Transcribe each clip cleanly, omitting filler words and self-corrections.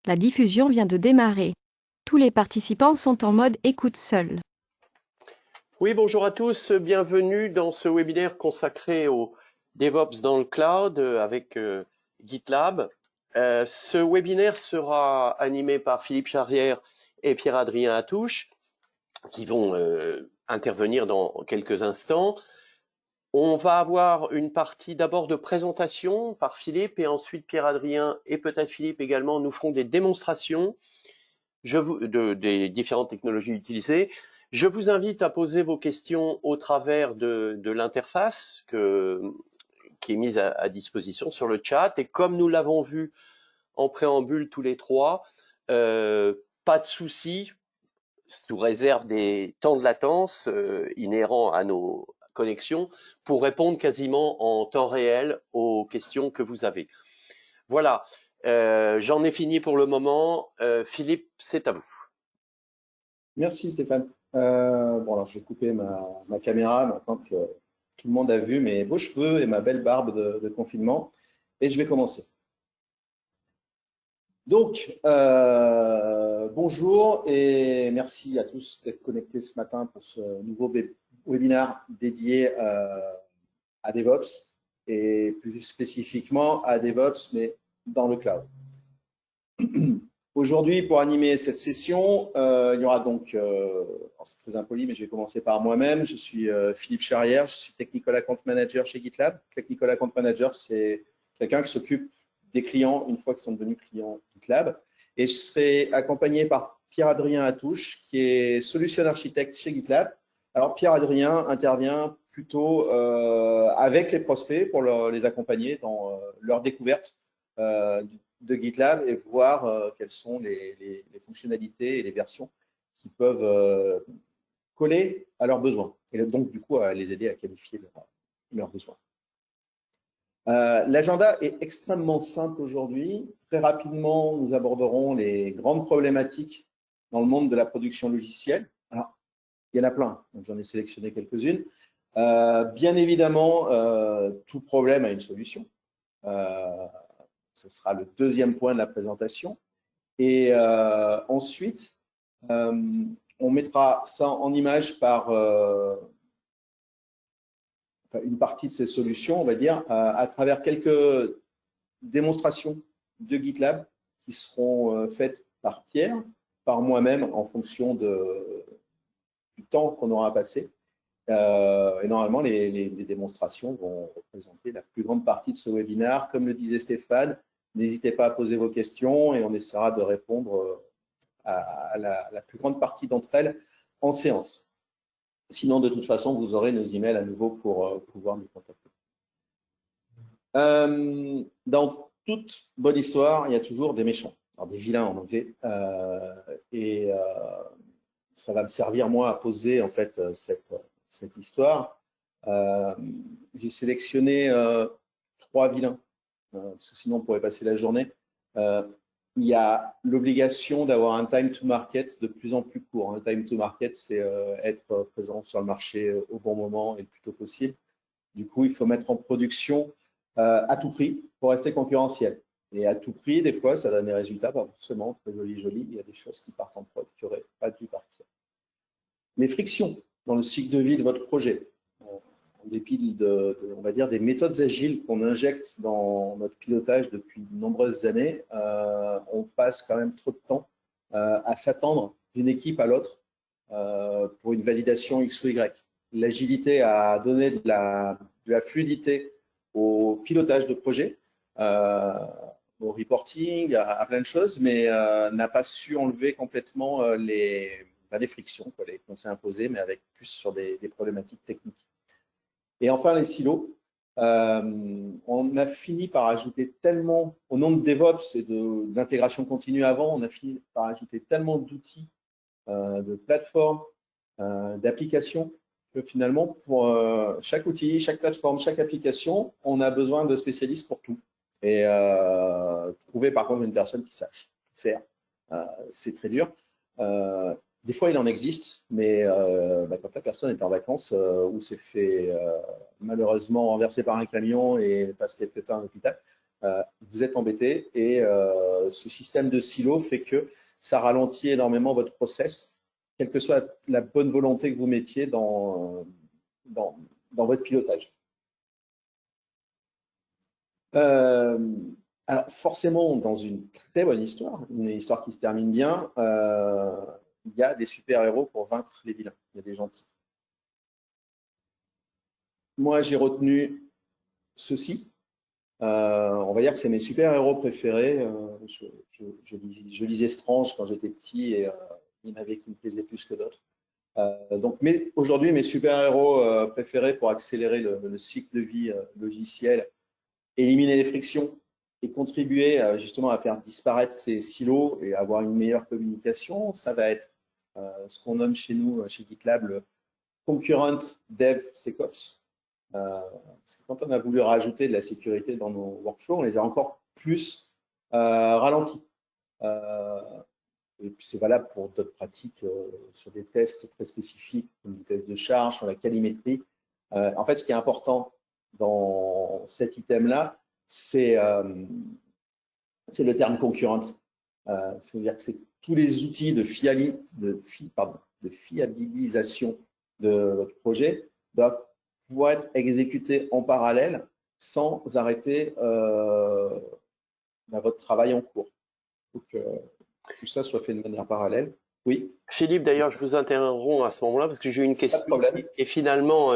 La diffusion vient de démarrer. Tous les participants sont en mode écoute seul. Oui, bonjour à tous, bienvenue dans ce webinaire consacré au DevOps dans le cloud avec GitLab. Ce webinaire sera animé par Philippe Charrière et Pierre-Adrien Attouche qui vont intervenir dans quelques instants. On va avoir une partie d'abord de présentation par Philippe et ensuite Pierre-Adrien et peut-être Philippe également nous feront des démonstrations des différentes technologies utilisées. Je vous invite à poser vos questions au travers de l'interface qui est mise à disposition sur le chat. Et comme nous l'avons vu en préambule tous les trois, pas de souci, sous réserve des temps de latence inhérents à nos connexions, pour répondre quasiment en temps réel aux questions que vous avez. Voilà, j'en ai fini pour le moment. Philippe, c'est à vous. Merci Stéphane. Bon, alors je vais couper ma caméra maintenant que tout le monde a vu mes beaux cheveux et ma belle barbe de confinement. Et je vais commencer. Donc, bonjour et merci à tous d'être connectés ce matin pour ce nouveau webinaire dédié à DevOps et plus spécifiquement à DevOps, mais dans le cloud. Aujourd'hui, pour animer cette session, il y aura donc, c'est très impoli, mais je vais commencer par moi-même. Je suis Philippe Charrière, je suis Technical Account Manager chez GitLab. Technical Account Manager, c'est quelqu'un qui s'occupe des clients une fois qu'ils sont devenus clients GitLab. Et je serai accompagné par Pierre-Adrien Attouche, qui est Solution Architect chez GitLab. Alors, Pierre-Adrien intervient plutôt avec les prospects pour les accompagner dans leur découverte de GitLab et voir quelles sont les fonctionnalités et les versions qui peuvent coller à leurs besoins. Et donc, du coup, à les aider à qualifier leurs besoins. L'agenda est extrêmement simple aujourd'hui. Très rapidement, nous aborderons les grandes problématiques dans le monde de la production logicielle. Alors, il y en a plein, donc j'en ai sélectionné quelques-unes. Bien évidemment, tout problème a une solution. Ce sera le deuxième point de la présentation. Et ensuite, on mettra ça en image par une partie de ces solutions, on va dire, à travers quelques démonstrations de GitLab qui seront faites par Pierre, par moi-même, en fonction du temps qu'on aura passé. Et normalement, les démonstrations vont représenter la plus grande partie de ce webinaire. Comme le disait Stéphane, n'hésitez pas à poser vos questions et on essaiera de répondre à la plus grande partie d'entre elles en séance. Sinon, de toute façon, vous aurez nos emails à nouveau pour pouvoir nous contacter. Dans toute bonne histoire, il y a toujours des méchants, alors des vilains en anglais. Ça va me servir, moi, à poser en fait cette histoire. J'ai sélectionné 3 vilains, parce que sinon on pourrait passer la journée. Il y a l'obligation d'avoir un time to market de plus en plus court. Un time to market, c'est être présent sur le marché au bon moment et le plus tôt possible. Du coup, il faut mettre en production à tout prix pour rester concurrentiel. Et à tout prix, des fois, ça donne des résultats pas forcément très jolis. Il y a des choses qui partent en prod qui n'auraient pas dû partir. Les frictions dans le cycle de vie de votre projet, en dépit on va dire, des méthodes agiles qu'on injecte dans notre pilotage depuis de nombreuses années, on passe quand même trop de temps à s'attendre d'une équipe à l'autre pour une validation X ou Y. L'agilité a donné de la fluidité au pilotage de projet, au reporting, à plein de choses, mais n'a pas su enlever complètement les frictions qu'on s'est imposées, mais avec plus sur des problématiques techniques. Et enfin, les silos. On a fini par ajouter tellement, au nom de DevOps et d'intégration continue avant, on a fini par ajouter tellement d'outils, de plateformes, d'applications, que finalement, pour chaque outil, chaque plateforme, chaque application, on a besoin de spécialistes pour tout. Et trouver par contre une personne qui sache faire, c'est très dur. Des fois, il en existe, mais quand la personne est en vacances ou s'est fait malheureusement renverser par un camion et passe quelques temps à l'hôpital, vous êtes embêté et ce système de silo fait que ça ralentit énormément votre process, quelle que soit la bonne volonté que vous mettiez dans votre pilotage. Alors forcément, dans une très bonne histoire, une histoire qui se termine bien, il y a des super-héros pour vaincre les vilains. Il y a des gentils. Moi, j'ai retenu ceci. On va dire que c'est mes super-héros préférés. Je lisais Strange quand j'étais petit et il y en avait qui me plaisaient plus que d'autres. Donc, aujourd'hui, mes super-héros préférés pour accélérer le cycle de vie logiciel, éliminer les frictions et contribuer justement à faire disparaître ces silos et avoir une meilleure communication, ça va être ce qu'on nomme chez nous, chez GitLab, le Concurrent DevSecOps. Parce que quand on a voulu rajouter de la sécurité dans nos workflows, on les a encore plus ralentis. Et puis c'est valable pour d'autres pratiques sur des tests très spécifiques, comme des tests de charge, sur la calimétrie. En fait, ce qui est important dans cet item-là, c'est le terme concurrent. C'est-à-dire que c'est tous les outils de fiabilisation de votre projet doivent pouvoir être exécutés en parallèle sans arrêter votre travail en cours. Donc, tout ça soit fait de manière parallèle. Oui. Philippe, d'ailleurs, je vous interromps à ce moment-là parce que j'ai une question qui est finalement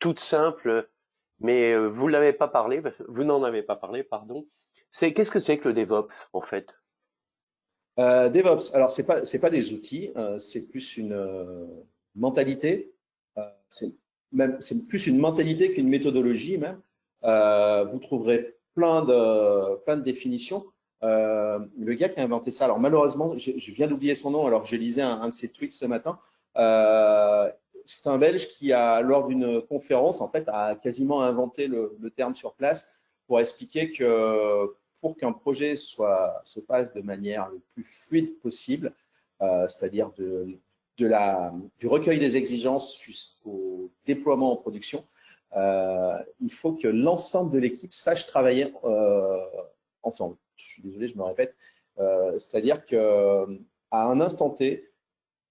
toute simple, mais vous l'avez pas parlé, vous n'en avez pas parlé, pardon. Qu'est-ce que c'est que le DevOps en fait? DevOps, alors c'est pas des outils, c'est plus une mentalité. C'est plus une mentalité qu'une méthodologie même. Vous trouverez plein de définitions. Le gars qui a inventé ça, alors malheureusement, je viens d'oublier son nom, alors que je lisais un de ses tweets ce matin. C'est un Belge qui a, lors d'une conférence, en fait, a quasiment inventé le terme sur place pour expliquer que pour qu'un projet se passe de manière le plus fluide possible, c'est-à-dire du recueil des exigences jusqu'au déploiement en production, il faut que l'ensemble de l'équipe sache travailler ensemble. Je suis désolé, je me répète. C'est-à-dire qu'à un instant T,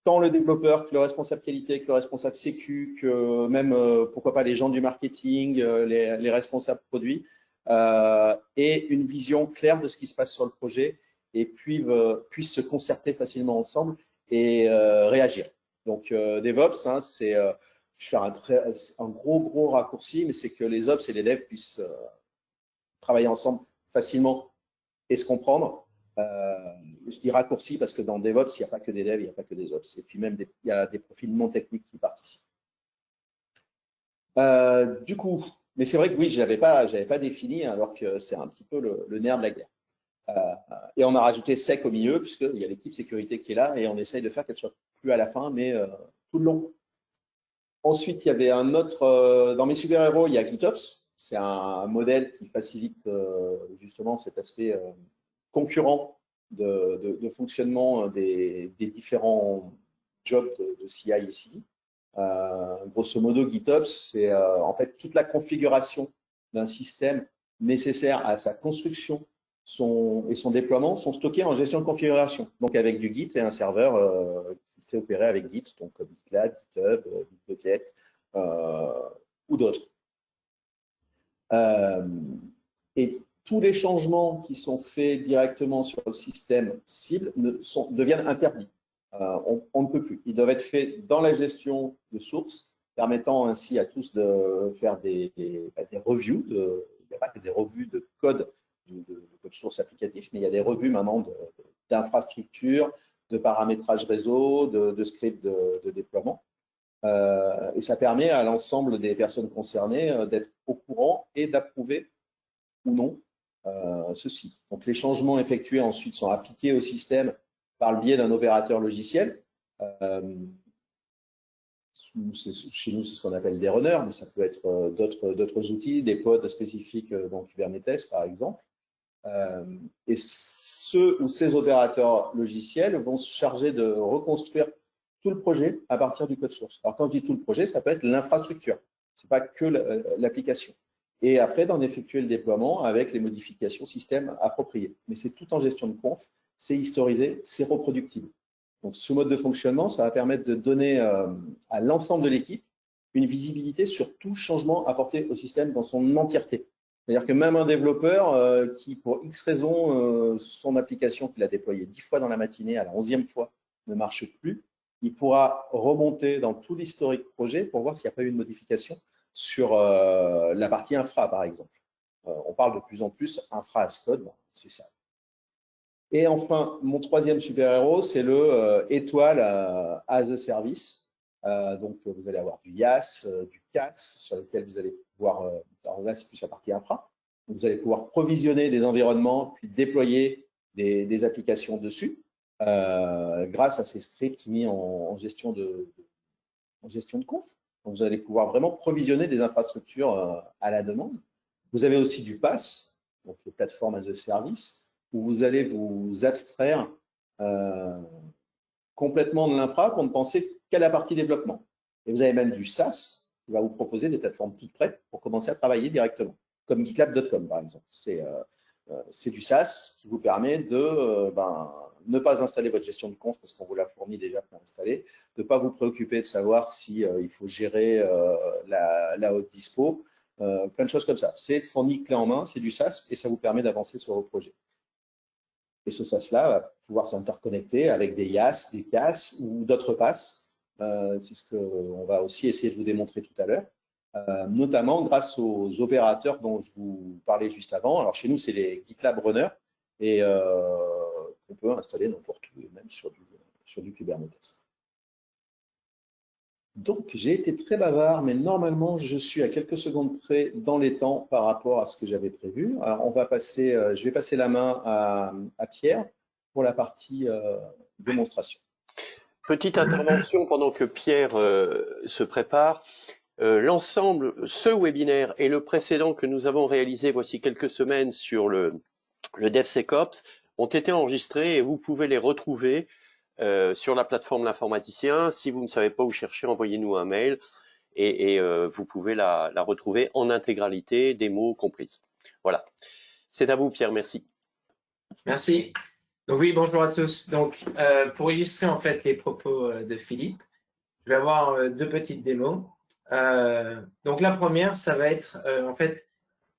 tant le développeur que le responsable qualité, que le responsable sécu, que même, pourquoi pas, les gens du marketing, les responsables produits, aient une vision claire de ce qui se passe sur le projet et puissent se concerter facilement ensemble et réagir. Donc, DevOps, hein, c'est, je vais faire un gros raccourci, mais c'est que les Ops et les Devs puissent travailler ensemble facilement et se comprendre. Je dis raccourci parce que dans DevOps, il n'y a pas que des devs, il n'y a pas que des Ops. Et puis même, il y a des profils non techniques qui participent. Du coup, mais c'est vrai que oui, je n'avais pas défini, alors que c'est un petit peu le nerf de la guerre. Et on a rajouté sec au milieu, puisqu'il y a l'équipe sécurité qui est là, et on essaye de faire qu'elle soit plus à la fin, mais tout le long. Ensuite, il y avait un autre, dans mes super-héros, il y a GitOps. C'est un modèle qui facilite justement cet aspect concurrent de fonctionnement des différents jobs de CI et CD. Grosso modo, GitOps, c'est en fait toute la configuration d'un système nécessaire à sa construction et son déploiement sont stockés en gestion de configuration. Donc avec du Git et un serveur qui sait opérer avec Git, donc comme GitLab, GitHub, Bitbucket ou d'autres. Et tous les changements qui sont faits directement sur le système cible deviennent interdits. On ne peut plus. Ils doivent être faits dans la gestion de sources, permettant ainsi à tous de faire des reviews. Il n'y a pas que des revues de code, de code source applicatif, mais il y a des revues maintenant d'infrastructures, de paramétrage réseau, de scripts de déploiement. Et ça permet à l'ensemble des personnes concernées d'être au courant et d'approuver ou non ceci. Donc les changements effectués ensuite sont appliqués au système par le biais d'un opérateur logiciel. Chez nous, c'est ce qu'on appelle des runners, mais ça peut être d'autres outils, des pods spécifiques dans Kubernetes, par exemple. Et ces opérateurs logiciels vont se charger de reconstruire tout le projet à partir du code source. Alors, quand je dis tout le projet, ça peut être l'infrastructure. Ce n'est pas que l'application. et après d'en effectuer le déploiement avec les modifications système appropriées. Mais c'est tout en gestion de conf, c'est historisé, c'est reproductible. Donc ce mode de fonctionnement, ça va permettre de donner à l'ensemble de l'équipe une visibilité sur tout changement apporté au système dans son entièreté. C'est-à-dire que même un développeur qui, pour X raison, son application qu'il a déployée 10 fois dans la matinée, à la 11e fois, ne marche plus, il pourra remonter dans tout l'historique projet pour voir s'il n'y a pas eu une modification sur la partie infra, par exemple. On parle de plus en plus infra as code, c'est ça. Et enfin, mon troisième super-héros, c'est le étoile as a service. Donc, vous allez avoir du IaaS, du CaaS, sur lequel vous allez pouvoir, alors là, c'est plus la partie infra. Vous allez pouvoir provisionner des environnements, puis déployer des applications dessus, grâce à ces scripts mis en gestion de conf. Donc, vous allez pouvoir vraiment provisionner des infrastructures à la demande. Vous avez aussi du PaaS, donc les plateformes as a service, où vous allez vous abstraire complètement de l'infra pour ne penser qu'à la partie développement. Et vous avez même du SaaS qui va vous proposer des plateformes toutes prêtes pour commencer à travailler directement, comme GitLab.com par exemple. C'est du SaaS qui vous permet de ne pas installer votre gestion de conf parce qu'on vous l'a fourni déjà pour installer, de ne pas vous préoccuper de savoir si il faut gérer la haute dispo, plein de choses comme ça. C'est fourni clé en main, c'est du SaaS et ça vous permet d'avancer sur vos projets. Et ce SaaS-là va pouvoir s'interconnecter avec des IaaS, des CaaS ou d'autres PaaS. C'est ce qu'on va aussi essayer de vous démontrer tout à l'heure, notamment grâce aux opérateurs dont je vous parlais juste avant. Alors chez nous, c'est les GitLab Runner et qu'on peut installer n'importe où, même sur du Kubernetes. Donc, j'ai été très bavard, mais normalement, je suis à quelques secondes près dans les temps par rapport à ce que j'avais prévu. Alors, je vais passer la main à Pierre pour la partie démonstration. Petite intervention pendant que Pierre se prépare. L'ensemble, ce webinaire et le précédent que nous avons réalisé voici quelques semaines sur le DevSecOps ont été enregistrés et vous pouvez les retrouver sur la plateforme L'Informaticien. Si vous ne savez pas où chercher, envoyez-nous un mail et vous pouvez la retrouver en intégralité, démo comprise. Voilà. C'est à vous, Pierre. Merci. Merci. Donc oui, bonjour à tous. Donc, pour illustrer en fait les propos de Philippe, je vais avoir deux petites démos. Donc la première, ça va être en fait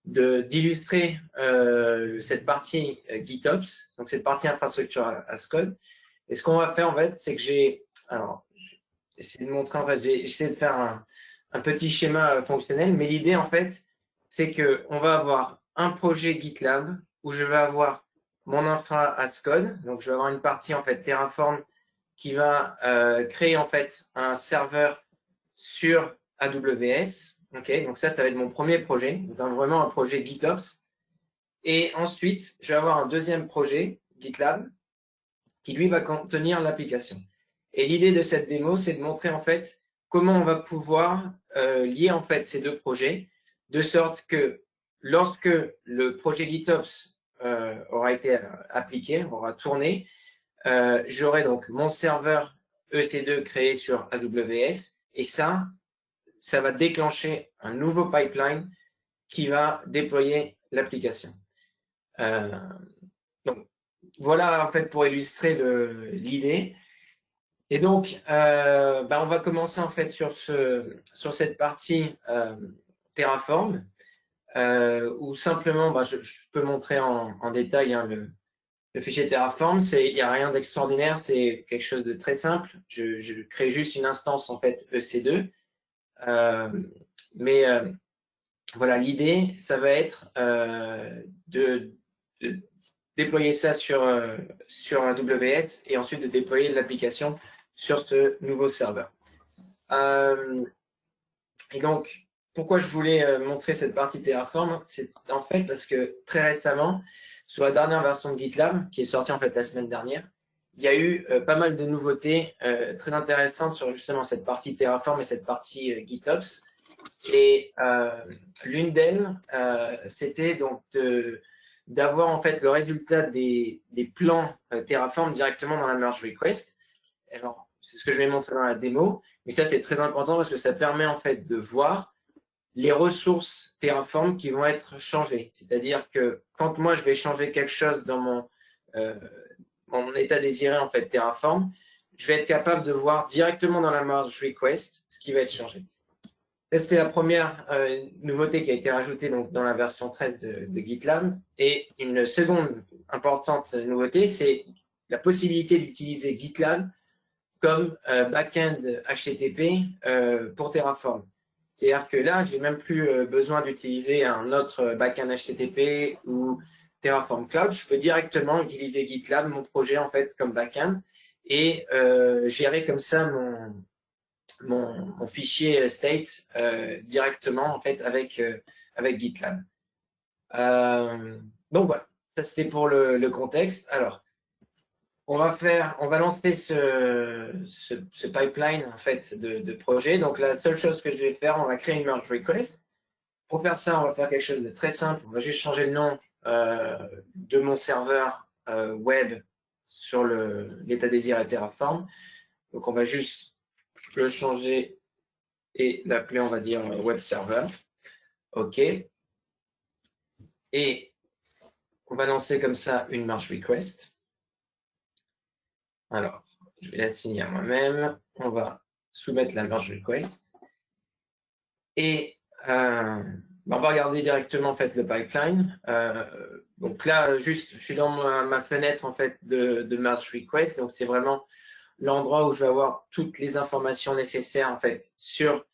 d'illustrer cette partie GitOps, donc cette partie infrastructure as code. Et ce qu'on va faire en fait, c'est que j'ai essayé de montrer en fait, j'ai essayé de faire un petit schéma fonctionnel, mais l'idée en fait, c'est que on va avoir un projet GitLab où je vais avoir mon infra as code, donc je vais avoir une partie en fait Terraform qui va créer en fait un serveur sur AWS. Ok, donc ça va être mon premier projet, donc vraiment un projet GitOps. Et ensuite, je vais avoir un deuxième projet GitLab qui lui va contenir l'application. Et l'idée de cette démo, c'est de montrer en fait comment on va pouvoir lier en fait ces deux projets, de sorte que lorsque le projet GitOps aura été appliqué, aura tourné, j'aurai donc mon serveur EC2 créé sur AWS et ça va déclencher un nouveau pipeline qui va déployer l'application. Donc, voilà en fait pour illustrer l'idée. Et donc, on va commencer en fait sur cette partie Terraform, où simplement, je peux montrer en détail hein, le fichier Terraform. Il n'y a rien d'extraordinaire, c'est quelque chose de très simple. Je crée juste une instance en fait EC2. Voilà, l'idée, ça va être de déployer ça sur AWS et ensuite de déployer l'application sur ce nouveau serveur. Et donc, pourquoi je voulais montrer cette partie Terraform, c'est en fait parce que très récemment, sur la dernière version de GitLab, qui est sortie en fait la semaine dernière, il y a eu pas mal de nouveautés très intéressantes sur justement cette partie Terraform et cette partie GitOps. Et l'une d'elles, c'était donc d'avoir en fait le résultat des plans Terraform directement dans la merge request. Alors, c'est ce que je vais montrer dans la démo, mais ça c'est très important parce que ça permet en fait de voir les ressources Terraform qui vont être changées. C'est-à-dire que quand moi, je vais changer quelque chose dans mon état désiré, en fait, Terraform, je vais être capable de voir directement dans la merge request ce qui va être changé. Ça, c'était la première nouveauté qui a été rajoutée donc, dans la version 13 de GitLab. Et une seconde importante nouveauté, c'est la possibilité d'utiliser GitLab comme backend HTTP pour Terraform. C'est-à-dire que là, j'ai même plus besoin d'utiliser un autre backend HTTP ou Terraform Cloud. Je peux directement utiliser GitLab, mon projet en fait, comme backend et gérer comme ça mon fichier state directement en fait avec GitLab. Donc voilà, ça c'était pour le contexte. Alors, on va lancer ce pipeline en fait de projet. Donc la seule chose que je vais faire, on va créer une merge request. Pour faire ça, on va faire quelque chose de très simple. On va juste changer le nom de mon serveur web sur l'état désiré Terraform. Donc on va juste le changer et l'appeler, on va dire, web server. OK. Et on va lancer comme ça une merge request. Alors, je vais l'assigner à moi-même. On va soumettre la merge request. Et on va regarder directement en fait, le pipeline. Donc là, juste, je suis dans ma fenêtre en fait, de merge request. Donc, c'est vraiment l'endroit où je vais avoir toutes les informations nécessaires en fait, sur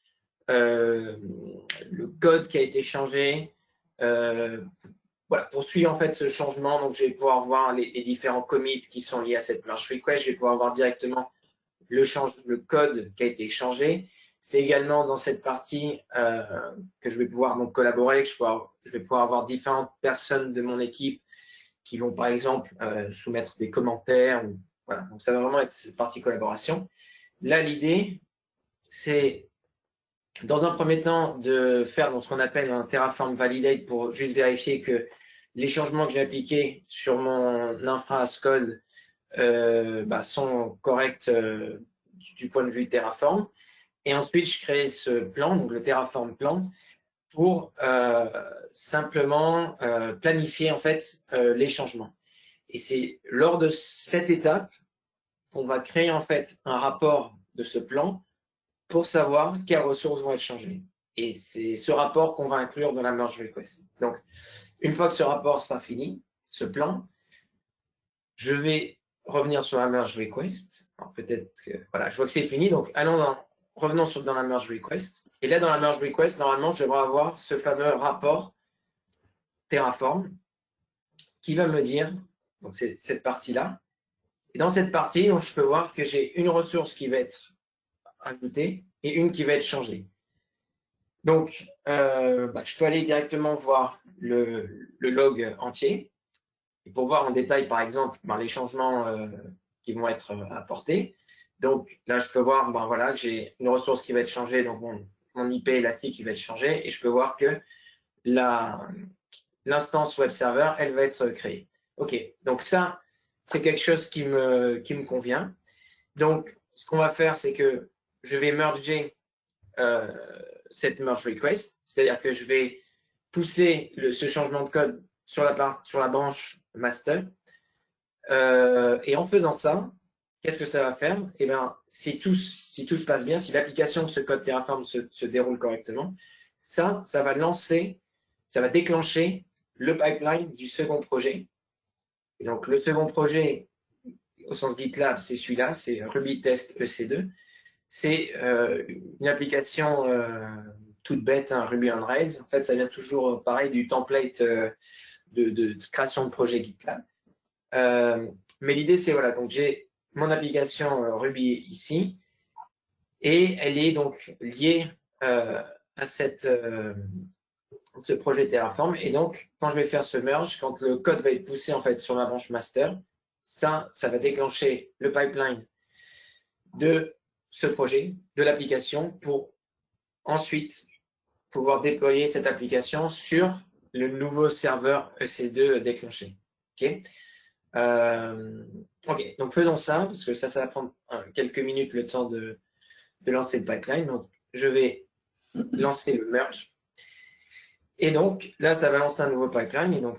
le code qui a été changé. Voilà, pour suivre en fait ce changement, donc je vais pouvoir voir les différents commits qui sont liés à cette merge request. Je vais pouvoir voir directement le code qui a été changé. C'est également dans cette partie que je vais pouvoir donc collaborer, que je vais pouvoir avoir différentes personnes de mon équipe qui vont par exemple soumettre des commentaires. Voilà, donc ça va vraiment être cette partie collaboration. Là, l'idée, c'est dans un premier temps de faire ce qu'on appelle un Terraform Validate pour juste vérifier que les changements que j'ai appliqués sur mon infra as code sont corrects du point de vue Terraform. Et ensuite, je crée ce plan, donc le Terraform plan, pour simplement planifier en fait les changements. Et c'est lors de cette étape qu'on va créer en fait un rapport de ce plan pour savoir quelles ressources vont être changées. Et c'est ce rapport qu'on va inclure dans la merge request. Donc, une fois que ce rapport sera fini, ce plan, je vais revenir sur la merge request. Alors peut-être que, voilà, je vois que c'est fini. Donc, revenons dans la merge request. Et là, dans la merge request, normalement, je devrais avoir ce fameux rapport Terraform qui va me dire, donc c'est cette partie-là. Et dans cette partie, donc, je peux voir que j'ai une ressource qui va être ajoutée et une qui va être changée. Donc, je peux aller directement voir le log entier. Et pour voir en détail, par exemple, les changements qui vont être apportés. Donc là, je peux voir que j'ai une ressource qui va être changée, donc mon IP élastique qui va être changé, et je peux voir que l'instance web server, elle va être créée. OK, donc ça, c'est quelque chose qui me convient. Donc, ce qu'on va faire, c'est que je vais merger cette merge request, c'est-à-dire que je vais pousser ce changement de code sur la branche master. Et en faisant ça, qu'est-ce que ça va faire? Eh bien, si tout se passe bien, si l'application de ce code Terraform se déroule correctement, ça va déclencher le pipeline du second projet. Et donc, le second projet, au sens GitLab, c'est celui-là, c'est Ruby Test EC2. C'est une application toute bête, Ruby on Rails. En fait, ça vient toujours, pareil, du template de création de projet GitLab. Mais l'idée, c'est, voilà, donc j'ai mon application Ruby ici, et elle est donc liée à ce projet Terraform. Et donc, quand je vais faire ce merge, quand le code va être poussé en fait sur ma branche master, ça va déclencher le pipeline de ce projet, de l'application, pour ensuite pouvoir déployer cette application sur le nouveau serveur EC2 déclenché. OK, OK, donc faisons ça, parce que ça va prendre quelques minutes le temps de lancer le pipeline. Donc, je vais lancer le merge. Et donc, là, ça va lancer un nouveau pipeline. Et donc,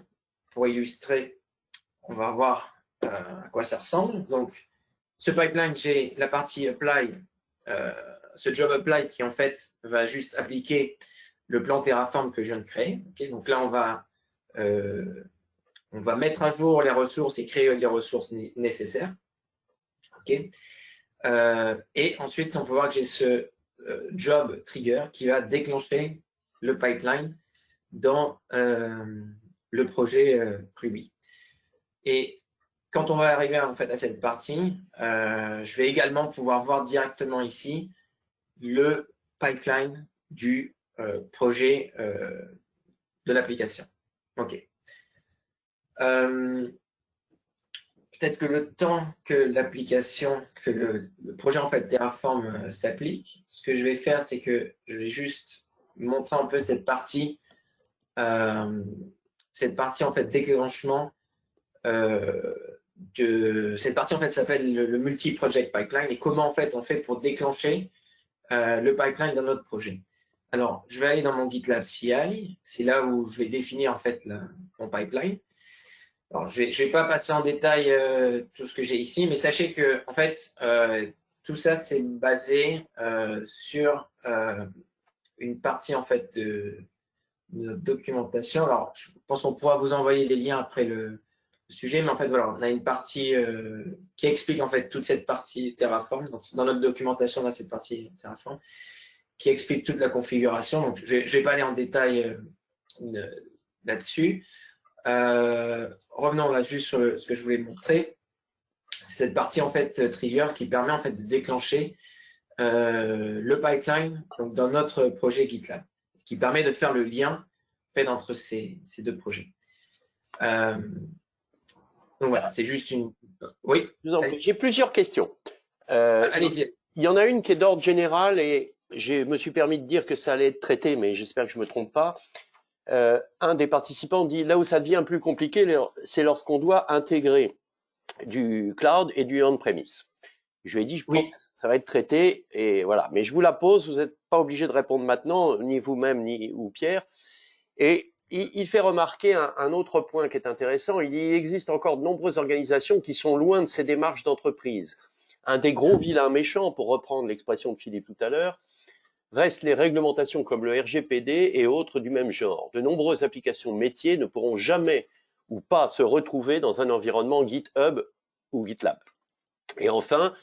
pour illustrer, on va voir à quoi ça ressemble. Donc, ce pipeline, j'ai la partie apply, ce job apply qui, en fait, va juste appliquer le plan Terraform que je viens de créer. Okay, donc là, on va mettre à jour les ressources et créer les ressources nécessaires. Okay. Et ensuite, on peut voir que j'ai ce job trigger qui va déclencher le pipeline dans le projet Ruby. Et quand on va arriver en fait à cette partie, je vais également pouvoir voir directement ici le pipeline du projet de l'application. OK. Peut-être que le temps que l'application, que le projet en fait Terraform s'applique, ce que je vais faire, c'est que je vais juste montrer un peu cette partie en fait déclenchement cette partie en fait s'appelle le multi-project pipeline et comment en fait on fait pour déclencher le pipeline dans notre projet. Alors, je vais aller dans mon GitLab CI, c'est là où je vais définir en fait mon pipeline. Alors, je vais pas passer en détail tout ce que j'ai ici, mais sachez que en fait tout ça c'est basé sur une partie en fait de notre documentation. Alors, je pense qu'on pourra vous envoyer les liens après le sujet, mais en fait voilà, on a une partie qui explique en fait toute cette partie Terraform. Donc, dans notre documentation, on a cette partie Terraform qui explique toute la configuration. Donc, je vais pas aller en détail là-dessus. Revenons là juste sur ce que je voulais montrer. C'est cette partie en fait trigger qui permet en fait de déclencher le pipeline donc, dans notre projet GitLab, qui permet de faire le lien en fait, entre ces deux projets. Donc voilà, c'est juste une. Oui. J'ai plusieurs questions. Allez-y. Il y en a une qui est d'ordre général et je me suis permis de dire que ça allait être traité, mais j'espère que je me trompe pas. Un des participants dit là où ça devient plus compliqué, c'est lorsqu'on doit intégrer du cloud et du on-premise. Je lui ai dit, je pense que ça va être traité et voilà. Mais je vous la pose, vous n'êtes pas obligé de répondre maintenant, ni vous-même ou Pierre. Et il fait remarquer un autre point qui est intéressant. Il existe encore de nombreuses organisations qui sont loin de ces démarches d'entreprise. Un des gros vilains méchants, pour reprendre l'expression de Philippe tout à l'heure, restent les réglementations comme le RGPD et autres du même genre. De nombreuses applications métiers ne pourront jamais ou pas se retrouver dans un environnement GitHub ou GitLab. Et enfin,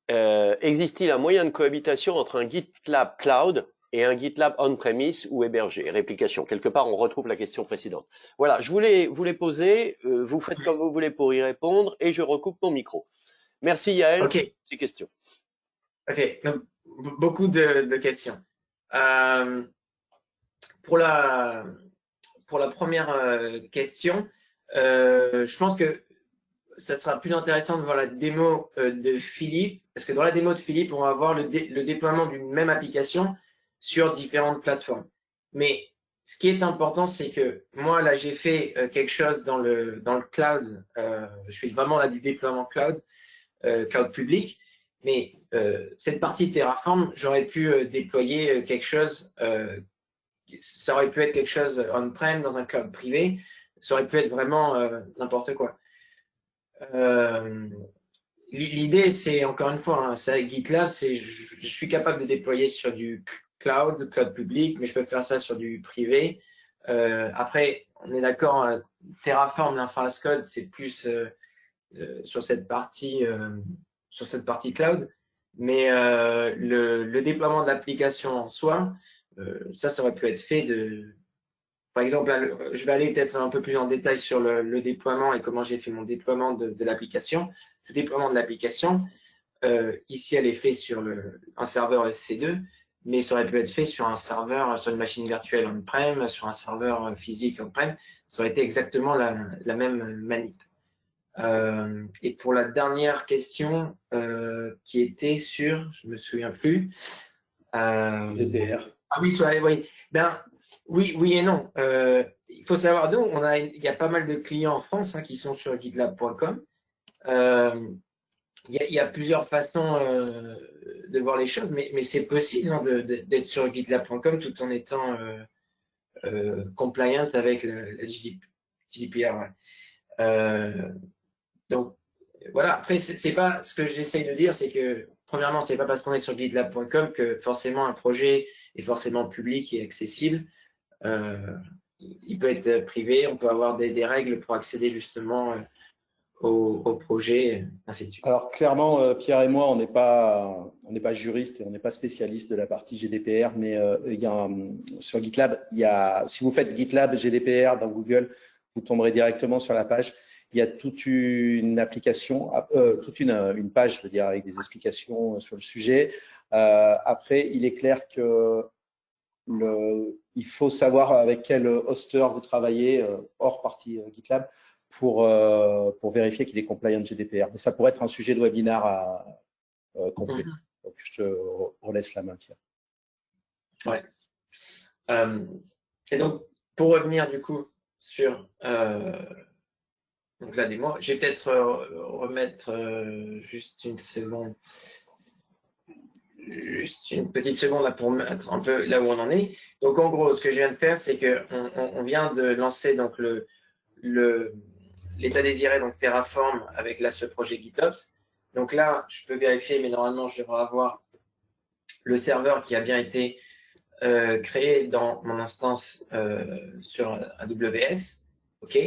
existe-t-il un moyen de cohabitation entre un GitLab Cloud et un GitLab on-premise ou hébergé? Réplication. Quelque part, on retrouve la question précédente. Voilà, je voulais vous les poser. Vous faites comme vous voulez pour y répondre et je recoupe mon micro. Merci Yael pour ces questions. Ok, donc, beaucoup de questions. Pour la première question, je pense que ça sera plus intéressant de voir la démo de Philippe, parce que dans la démo de Philippe, on va voir le déploiement d'une même application sur différentes plateformes. Mais ce qui est important, c'est que moi, là, j'ai fait quelque chose dans le cloud. Je fais vraiment là du déploiement cloud public. Mais cette partie Terraform, j'aurais pu déployer quelque chose, ça aurait pu être quelque chose on-prem dans un cloud privé, ça aurait pu être vraiment n'importe quoi. L'idée, c'est encore une fois, hein, c'est avec GitLab, je suis capable de déployer sur du cloud public, mais je peux faire ça sur du privé. Après, on est d'accord, Terraform, l'infra as code, c'est plus sur cette partie cloud, mais le déploiement de l'application en soi, ça aurait pu être fait par exemple, là, je vais aller peut-être un peu plus en détail sur le déploiement et comment j'ai fait mon déploiement de l'application. Ce déploiement de l'application, ici, elle est faite sur un serveur SC2, mais ça aurait pu être fait sur un serveur, sur une machine virtuelle on-prem, sur un serveur physique on-prem. Ça aurait été exactement la même manip. Et pour la dernière question qui était sur, je me souviens plus. GDPR. Ah oui, oui. Ben, oui et non. Il faut savoir, nous, il y a pas mal de clients en France qui sont sur gitlab.com. Il y a plusieurs façons de voir les choses, mais c'est possible d'être sur gitlab.com tout en étant compliant avec la GDPR. Ouais. Donc, voilà. Après, c'est pas ce que j'essaye de dire, c'est que, premièrement, c'est pas parce qu'on est sur gitlab.com que forcément un projet est forcément public et accessible. Il peut être privé, on peut avoir des règles pour accéder justement au projet, ainsi de suite. Alors clairement, Pierre et moi, on n'est pas juristes et on n'est pas spécialistes de la partie GDPR, mais sur GitLab, si vous faites GitLab GDPR dans Google, vous tomberez directement sur la page. Il y a toute une application, toute une page, je veux dire, avec des explications sur le sujet. Après, il est clair que il faut savoir avec quel hoster vous travaillez hors partie GitLab pour vérifier qu'il est compliant GDPR. Mais ça pourrait être un sujet de webinaire complet. Donc, je te relaisse la main, Pierre. Ouais. Et donc, pour revenir du coup sur donc la démo, je vais peut-être remettre juste une seconde. Juste une petite seconde là pour mettre un peu là où on en est. Donc en gros, ce que je viens de faire, c'est qu'on vient de lancer donc l'état désiré, donc Terraform avec là ce projet GitOps. Donc là, je peux vérifier, mais normalement, je devrais avoir le serveur qui a bien été créé dans mon instance sur AWS. OK.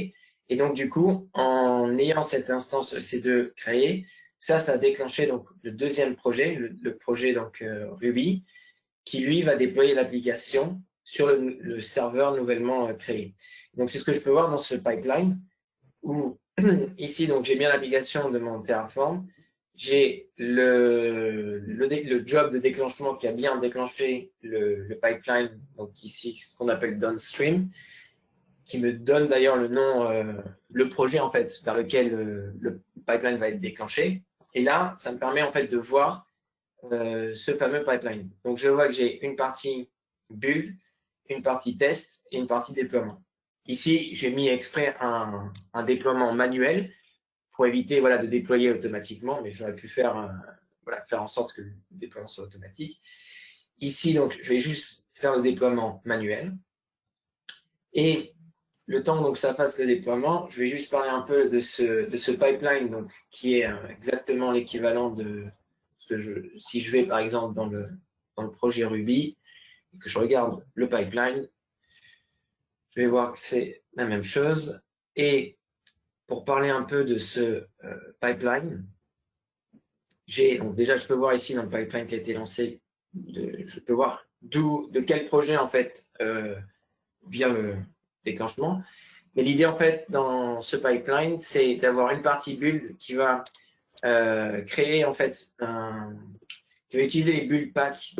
Et donc du coup, en ayant cette instance EC2 créée, ça a déclenché donc le deuxième projet, le projet donc Ruby, qui lui va déployer l'application sur le serveur nouvellement créé. Donc c'est ce que je peux voir dans ce pipeline où ici donc j'ai bien l'application de mon Terraform, j'ai le job de déclenchement qui a bien déclenché le pipeline, donc ici ce qu'on appelle downstream, qui me donne d'ailleurs le nom, le projet en fait vers lequel le pipeline va être déclenché. Et là, ça me permet en fait de voir ce fameux pipeline. Donc je vois que j'ai une partie build, une partie test et une partie déploiement. Ici, j'ai mis exprès un déploiement manuel pour éviter voilà, de déployer automatiquement, mais j'aurais pu faire, faire en sorte que le déploiement soit automatique. Ici, donc, je vais juste faire le déploiement manuel. Et le temps donc ça fasse le déploiement, je vais juste parler un peu de ce pipeline donc, qui est exactement l'équivalent de ce que si je vais par exemple dans le projet Ruby et que je regarde le pipeline, je vais voir que c'est la même chose. Et pour parler un peu de ce pipeline, donc déjà je peux voir ici dans le pipeline qui a été lancé, je peux voir de quel projet en fait vient le déclenchement. Mais l'idée, en fait, dans ce pipeline, c'est d'avoir une partie build qui va créer, en fait, qui va utiliser les build packs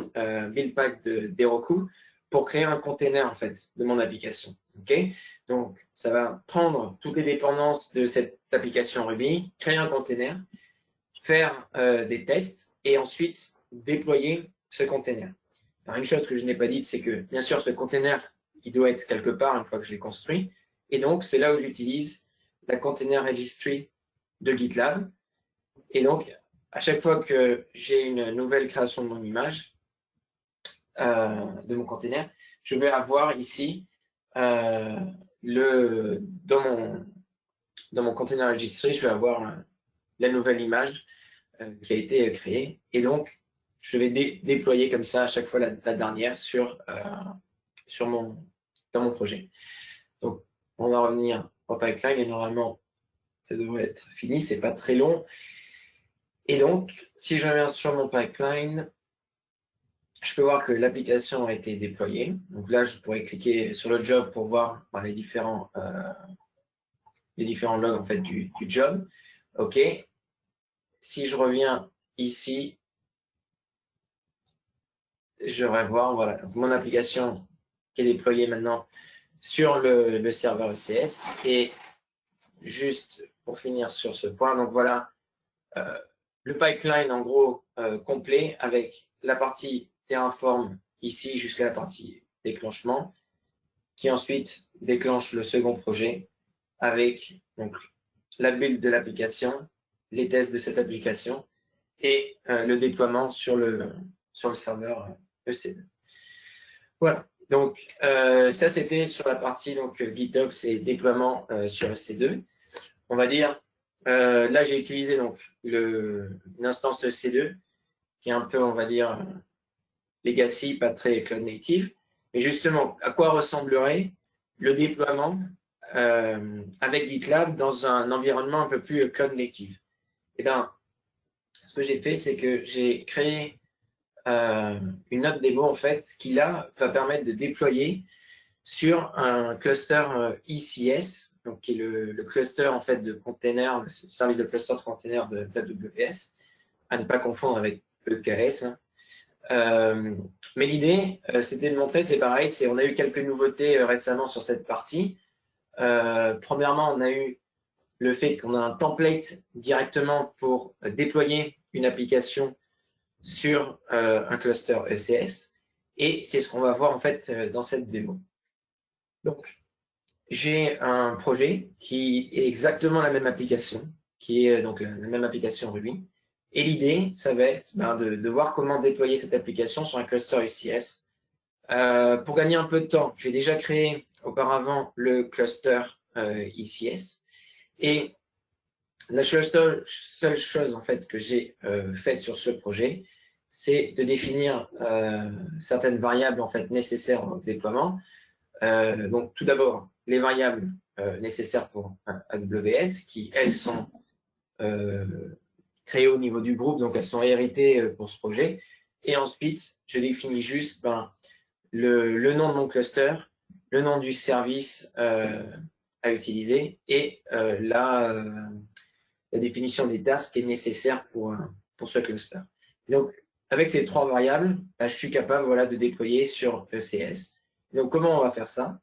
d'Heroku pour créer un container, en fait, de mon application. Okay, donc, ça va prendre toutes les dépendances de cette application Ruby, créer un container, faire des tests et ensuite déployer ce container. Alors, une chose que je n'ai pas dite, c'est que, bien sûr, ce container, il doit être quelque part une fois que je l'ai construit. Et donc, c'est là où j'utilise la Container Registry de GitLab. Et donc, à chaque fois que j'ai une nouvelle création de mon image, de mon container, je vais avoir ici, dans mon Container Registry, je vais avoir la nouvelle image qui a été créée. Et donc, je vais déployer comme ça à chaque fois la dernière dans mon projet. Donc, on va revenir au pipeline et normalement, ça devrait être fini. C'est pas très long. Et donc, si je reviens sur mon pipeline, je peux voir que l'application a été déployée. Donc là, je pourrais cliquer sur le job pour voir les différents logs en fait, du job. OK. Si je reviens ici, je vais voir voilà, mon application qui est déployée maintenant sur le serveur ECS. Et juste pour finir sur ce point, donc voilà le pipeline en gros complet avec la partie Terraform ici jusqu'à la partie déclenchement qui ensuite déclenche le second projet avec donc la build de l'application, les tests de cette application et le déploiement sur le serveur EC2. Voilà. Donc, ça, c'était sur la partie donc, GitOps et déploiement sur EC2. On va dire, là, j'ai utilisé donc une instance EC2 qui est un peu, on va dire, legacy, pas très cloud native. Mais justement, à quoi ressemblerait le déploiement avec GitLab dans un environnement un peu plus cloud native? Eh bien, ce que j'ai fait, c'est que j'ai créé une autre démo en fait qui là va permettre de déployer sur un cluster ECS, donc qui est le cluster en fait de containers, le service de cluster de containers d'AWS, à ne pas confondre avec EKS. Mais l'idée, c'était de montrer, c'est pareil, on a eu quelques nouveautés récemment sur cette partie. Premièrement, on a eu le fait qu'on a un template directement pour déployer une application sur un cluster ECS. Et c'est ce qu'on va voir en fait dans cette démo. Donc, j'ai un projet qui est exactement la même application, qui est donc la même application Ruby. Et l'idée, ça va être de voir comment déployer cette application sur un cluster ECS. Pour gagner un peu de temps, j'ai déjà créé auparavant le cluster ECS. Et la seule chose en fait que j'ai faite sur ce projet, c'est de définir certaines variables en fait nécessaires au déploiement. Donc tout d'abord les variables nécessaires pour AWS qui elles sont créées au niveau du groupe, donc elles sont héritées pour ce projet. Et ensuite je définis juste le nom de mon cluster, le nom du service à utiliser et la définition des tasks qui est nécessaire pour ce cluster. Et donc, avec ces trois variables, je suis capable voilà, de déployer sur ECS. Et donc, comment on va faire ça?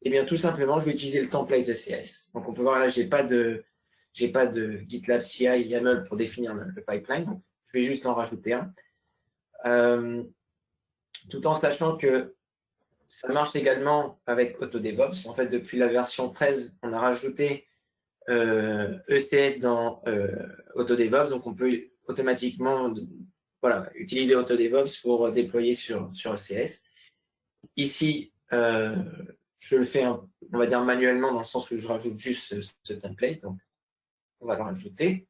Eh bien, tout simplement, je vais utiliser le template ECS. Donc, on peut voir là, j'ai pas de GitLab CI YAML pour définir le pipeline. Donc, je vais juste en rajouter un. Tout en sachant que ça marche également avec AutoDevOps. En fait, depuis la version 13, on a rajouté ECS dans AutoDevOps, donc on peut automatiquement voilà, utiliser AutoDevOps pour déployer sur ECS. Ici, je le fais, on va dire manuellement, dans le sens où je rajoute juste ce template. Donc, on va le rajouter.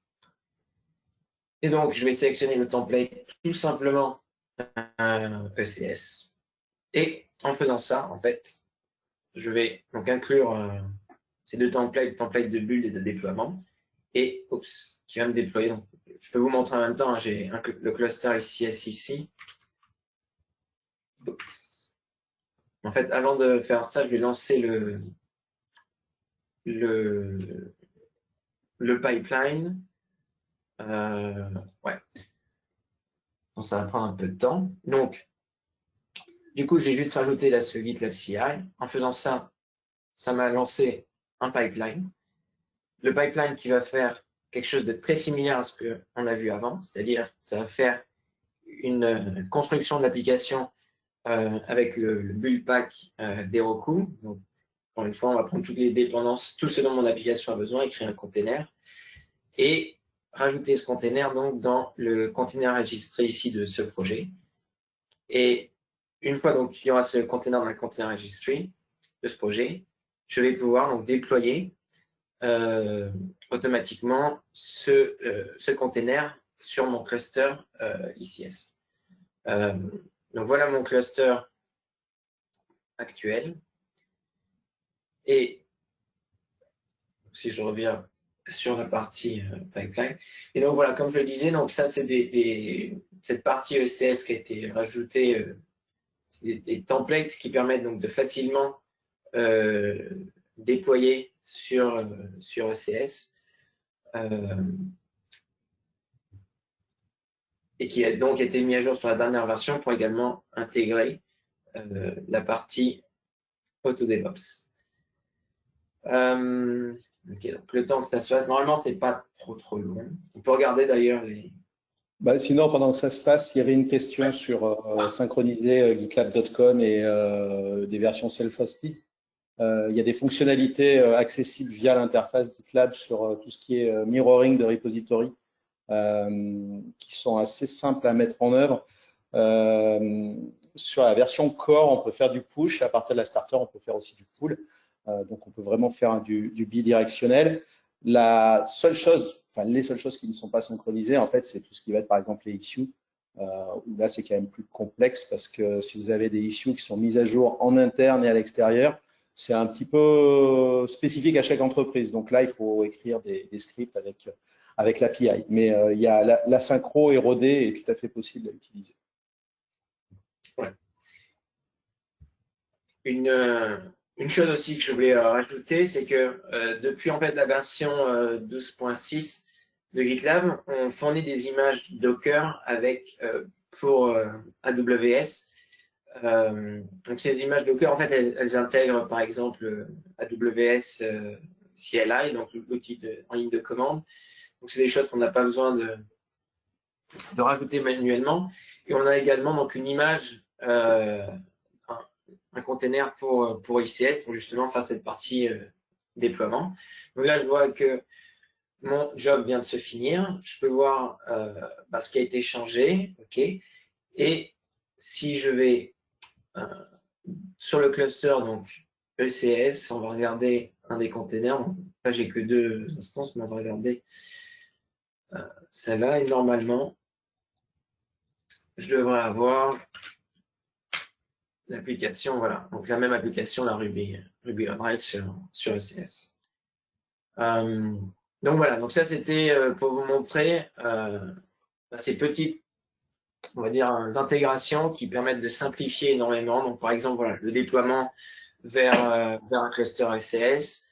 Et donc, je vais sélectionner le template tout simplement ECS. Et en faisant ça, en fait, je vais donc inclure ces deux templates, le template de build et de déploiement, et qui va me déployer. Donc, je peux vous montrer en même temps, hein, j'ai le cluster ici. En fait, avant de faire ça, je vais lancer le pipeline. Ouais. Donc, ça va prendre un peu de temps. Donc, du coup, j'ai juste rajouté là ce GitLab CI. En faisant ça, ça m'a lancé un pipeline. Le pipeline qui va faire quelque chose de très similaire à ce qu'on a vu avant, c'est-à-dire ça va faire une construction de l'application avec le build pack d'Heroku. Donc, encore une fois, on va prendre toutes les dépendances, tout ce dont mon application a besoin, et créer un container et rajouter ce container donc dans le container registry ici de ce projet. Et une fois donc il y aura ce container dans le container registry de ce projet, je vais pouvoir donc déployer automatiquement ce container sur mon cluster ECS. Donc voilà mon cluster actuel. Et si je reviens sur la partie pipeline. Et donc voilà, comme je le disais, donc ça c'est cette partie ECS qui a été rajoutée, des templates qui permettent donc de facilement déployer sur ECS. Et qui a donc été mis à jour sur la dernière version pour également intégrer la partie AutoDevOps. Okay, donc le temps que ça se fasse, normalement, c'est pas trop long. On peut regarder d'ailleurs les. Sinon, pendant que ça se passe, il y avait une question sur synchroniser GitLab.com et des versions self-hosted. Il y a des fonctionnalités accessibles via l'interface GitLab sur tout ce qui est mirroring de repository qui sont assez simples à mettre en œuvre. Sur la version core, on peut faire du push. À partir de la starter, on peut faire aussi du pull. Donc, on peut vraiment faire du bidirectionnel. La seule chose, enfin, les seules choses qui ne sont pas synchronisées, en fait, c'est tout ce qui va être, par exemple, les issues. Où là, c'est quand même plus complexe parce que si vous avez des issues qui sont mises à jour en interne et à l'extérieur, c'est un petit peu spécifique à chaque entreprise. Donc là, il faut écrire des scripts avec l'API. Mais il y a la synchro érodée est tout à fait possible à utiliser. Ouais. Une chose aussi que je voulais rajouter, c'est que depuis en fait la version 12.6 de GitLab, on fournit des images Docker avec pour AWS. Donc ces images Docker, en fait, elles intègrent par exemple AWS CLI, donc l'outil en ligne de commande. Donc c'est des choses qu'on n'a pas besoin de rajouter manuellement. Et on a également donc une image, un container pour ICS pour justement faire cette partie déploiement. Donc là, je vois que mon job vient de se finir. Je peux voir ce qui a été changé. OK. Et si je vais sur le cluster, donc ECS, on va regarder un des containers. Là, j'ai que 2 instances, mais on va regarder celle-là. Et normalement, je devrais avoir l'application, voilà. Donc la même application, la Ruby on Rails sur ECS. Donc voilà, donc ça c'était pour vous montrer ces petites, on va dire, intégrations qui permettent de simplifier énormément. Donc par exemple, voilà, le déploiement vers un cluster ECS.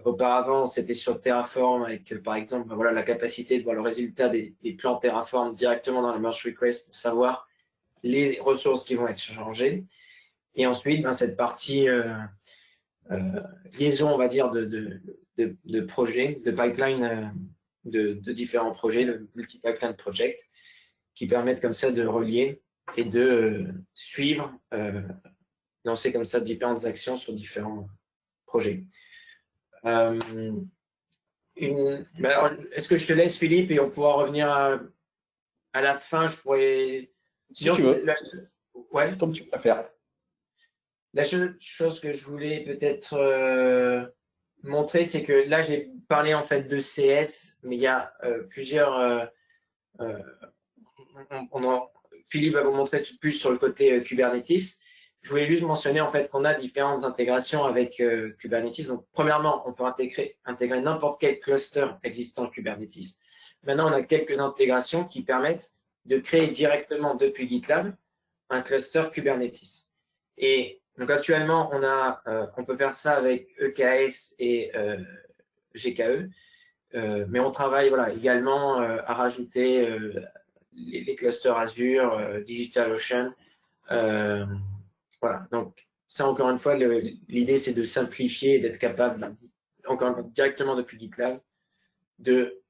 Auparavant, c'était sur Terraform avec, par exemple, voilà, la capacité de voir le résultat des plans Terraform directement dans la merge request pour savoir les ressources qui vont être changées. Et ensuite, cette partie liaison, on va dire, de projets, de pipeline de différents projets, le multi-pipeline project, qui permettent comme ça de relier et de suivre, lancer comme ça différentes actions sur différents projets. Est-ce que je te laisse, Philippe, et on pourra revenir à la fin? Je pourrais. Si tu veux. Ouais. Comme tu préfères. La chose que je voulais peut-être montrer, c'est que là, j'ai parlé en fait de CS, mais il y a plusieurs. Philippe va vous montrer plus sur le côté Kubernetes. Je voulais juste mentionner en fait qu'on a différentes intégrations avec Kubernetes. Donc, premièrement, on peut intégrer n'importe quel cluster existant Kubernetes. Maintenant, on a quelques intégrations qui permettent de créer directement depuis GitLab un cluster Kubernetes. Et donc actuellement, on peut faire ça avec EKS et GKE, mais on travaille également à rajouter les clusters Azure, DigitalOcean. Voilà, donc ça encore une fois, l'idée c'est de simplifier et d'être capable, encore une fois, directement depuis GitLab, de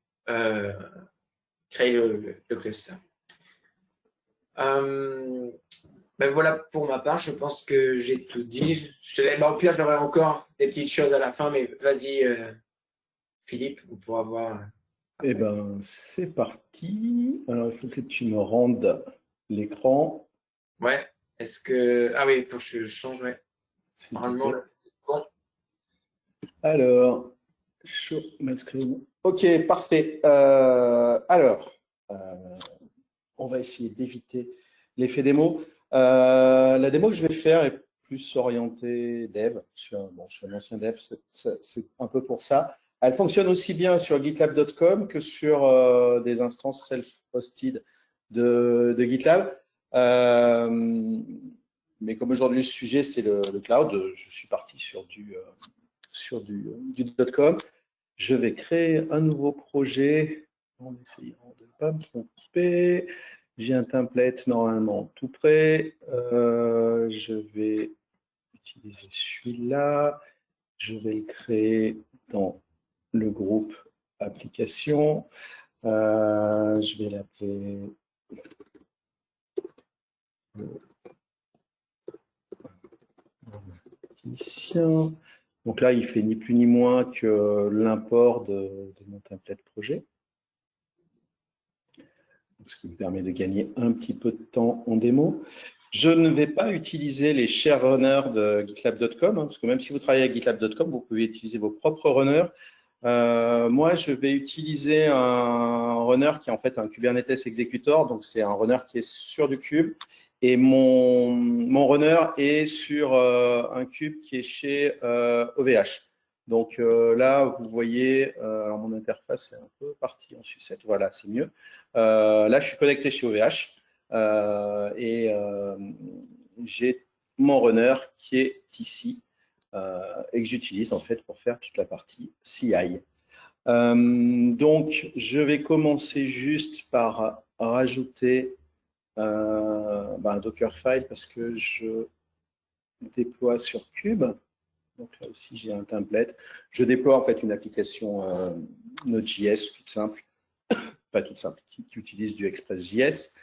créer le cluster. Voilà pour ma part, je pense que j'ai tout dit. Au pire, j'aurai encore des petites choses à la fin, mais vas-y, Philippe, on pourra voir. Eh bien, c'est parti. Alors, il faut que tu me rendes l'écran. Ouais. Est-ce que. Ah oui, il faut que je change, ouais. Normalement, là, c'est bon. Alors, show my screen. OK, parfait. On va essayer d'éviter l'effet démo. La démo que je vais faire est plus orientée dev. Je suis un ancien dev, c'est un peu pour ça. Elle fonctionne aussi bien sur gitlab.com que sur des instances self-hosted de GitLab. Mais comme aujourd'hui le sujet c'était le cloud, je suis parti sur du .com. Je vais créer un nouveau projet en essayant de ne pas me tromper. J'ai un template normalement tout prêt. Je vais utiliser celui-là. Je vais le créer dans le groupe application. Je vais l'appeler informaticien. Donc là, il fait ni plus ni moins que l'import de mon template projet. ce qui me permet de gagner un petit peu de temps en démo. Je ne vais pas utiliser les share runners de GitLab.com, parce que même si vous travaillez avec GitLab.com, vous pouvez utiliser vos propres runners. Moi, je vais utiliser un runner qui est en fait un Kubernetes Executor, donc c'est un runner qui est sur du cube, et mon runner est sur un cube qui est chez OVH. Donc là, vous voyez, alors mon interface est un peu partie en sucette, voilà, c'est mieux. Là, je suis connecté chez OVH et j'ai mon runner qui est ici et que j'utilise en fait pour faire toute la partie CI. Donc, je vais commencer juste par rajouter un Dockerfile parce que je déploie sur Cube. Donc là aussi, j'ai un template. Je déploie en fait une application Node.js toute simple, pas toute simple, qui utilise du Express.js.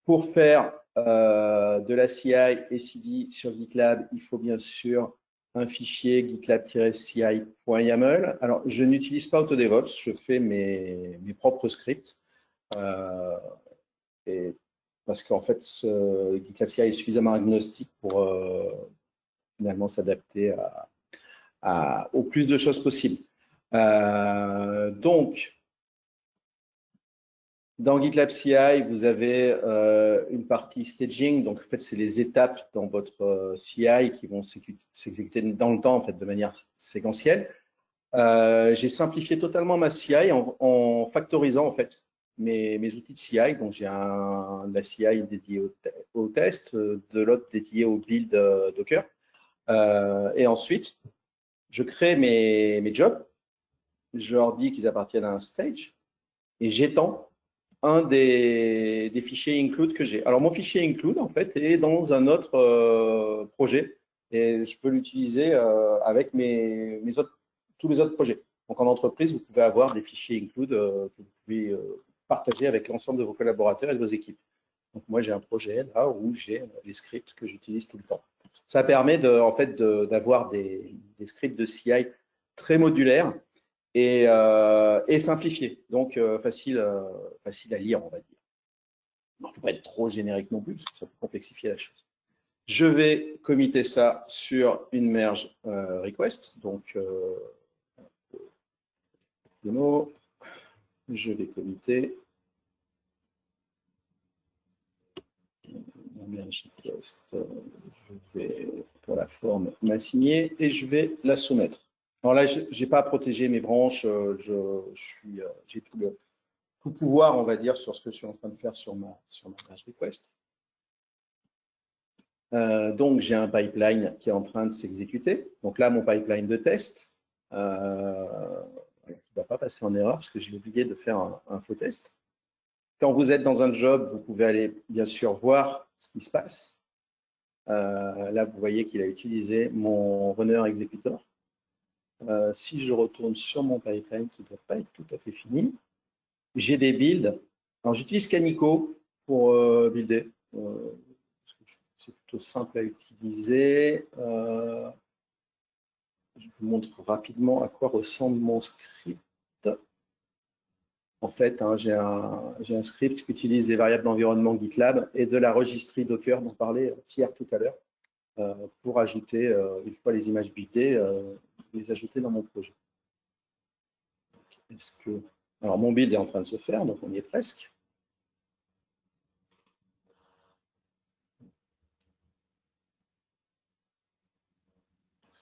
Pour faire de la CI et CD sur GitLab, il faut bien sûr un fichier gitlab-ci.yaml. Alors, je n'utilise pas AutoDevOps, je fais mes propres scripts. Et parce qu'en fait, GitLab CI est suffisamment agnostique pour finalement s'adapter au plus de choses possibles. Donc, dans GitLab CI, vous avez une partie staging. Donc, en fait, c'est les étapes dans votre CI qui vont s'exécuter dans le temps, en fait, de manière séquentielle. J'ai simplifié totalement ma CI en factorisant, en fait, mes outils de CI. Donc, j'ai la CI dédiée au test, de l'autre dédié au build Docker. Et ensuite, je crée mes jobs. Je leur dis qu'ils appartiennent à un stage et j'étends un des fichiers include que j'ai. Alors, mon fichier include, en fait, est dans un autre projet et je peux l'utiliser avec tous les autres projets. Donc, en entreprise, vous pouvez avoir des fichiers include que vous pouvez partager avec l'ensemble de vos collaborateurs et de vos équipes. Donc, moi, j'ai un projet là où j'ai les scripts que j'utilise tout le temps. Ça permet en fait d'avoir des scripts de CI très modulaires et simplifiés, donc facile à lire, on va dire. Il ne faut pas être trop générique non plus, parce que ça peut complexifier la chose. Je vais committer ça sur une merge request. Donc, je vais committer la merge request. Je vais, pour la forme, m'assigner et je vais la soumettre. Alors là, je n'ai pas à protéger mes branches. J'ai tout pouvoir, on va dire, sur ce que je suis en train de faire sur ma merge request. Donc, j'ai un pipeline qui est en train de s'exécuter. Donc là, mon pipeline de test, qui ne va pas passer en erreur parce que j'ai oublié de faire un faux test. Quand vous êtes dans un job, vous pouvez aller, bien sûr, voir ce qui se passe. Là, vous voyez qu'il a utilisé mon runner executor. Si je retourne sur mon pipeline, qui ne doit pas être tout à fait fini, j'ai des builds. Alors, j'utilise Canico pour builder. C'est plutôt simple à utiliser. Je vous montre rapidement à quoi ressemble mon script. En fait, j'ai un script qui utilise les variables d'environnement GitLab et de la registry Docker dont parlait Pierre tout à l'heure pour ajouter, une fois les images buildées, les ajouter dans mon projet. Alors, mon build est en train de se faire, donc on y est presque.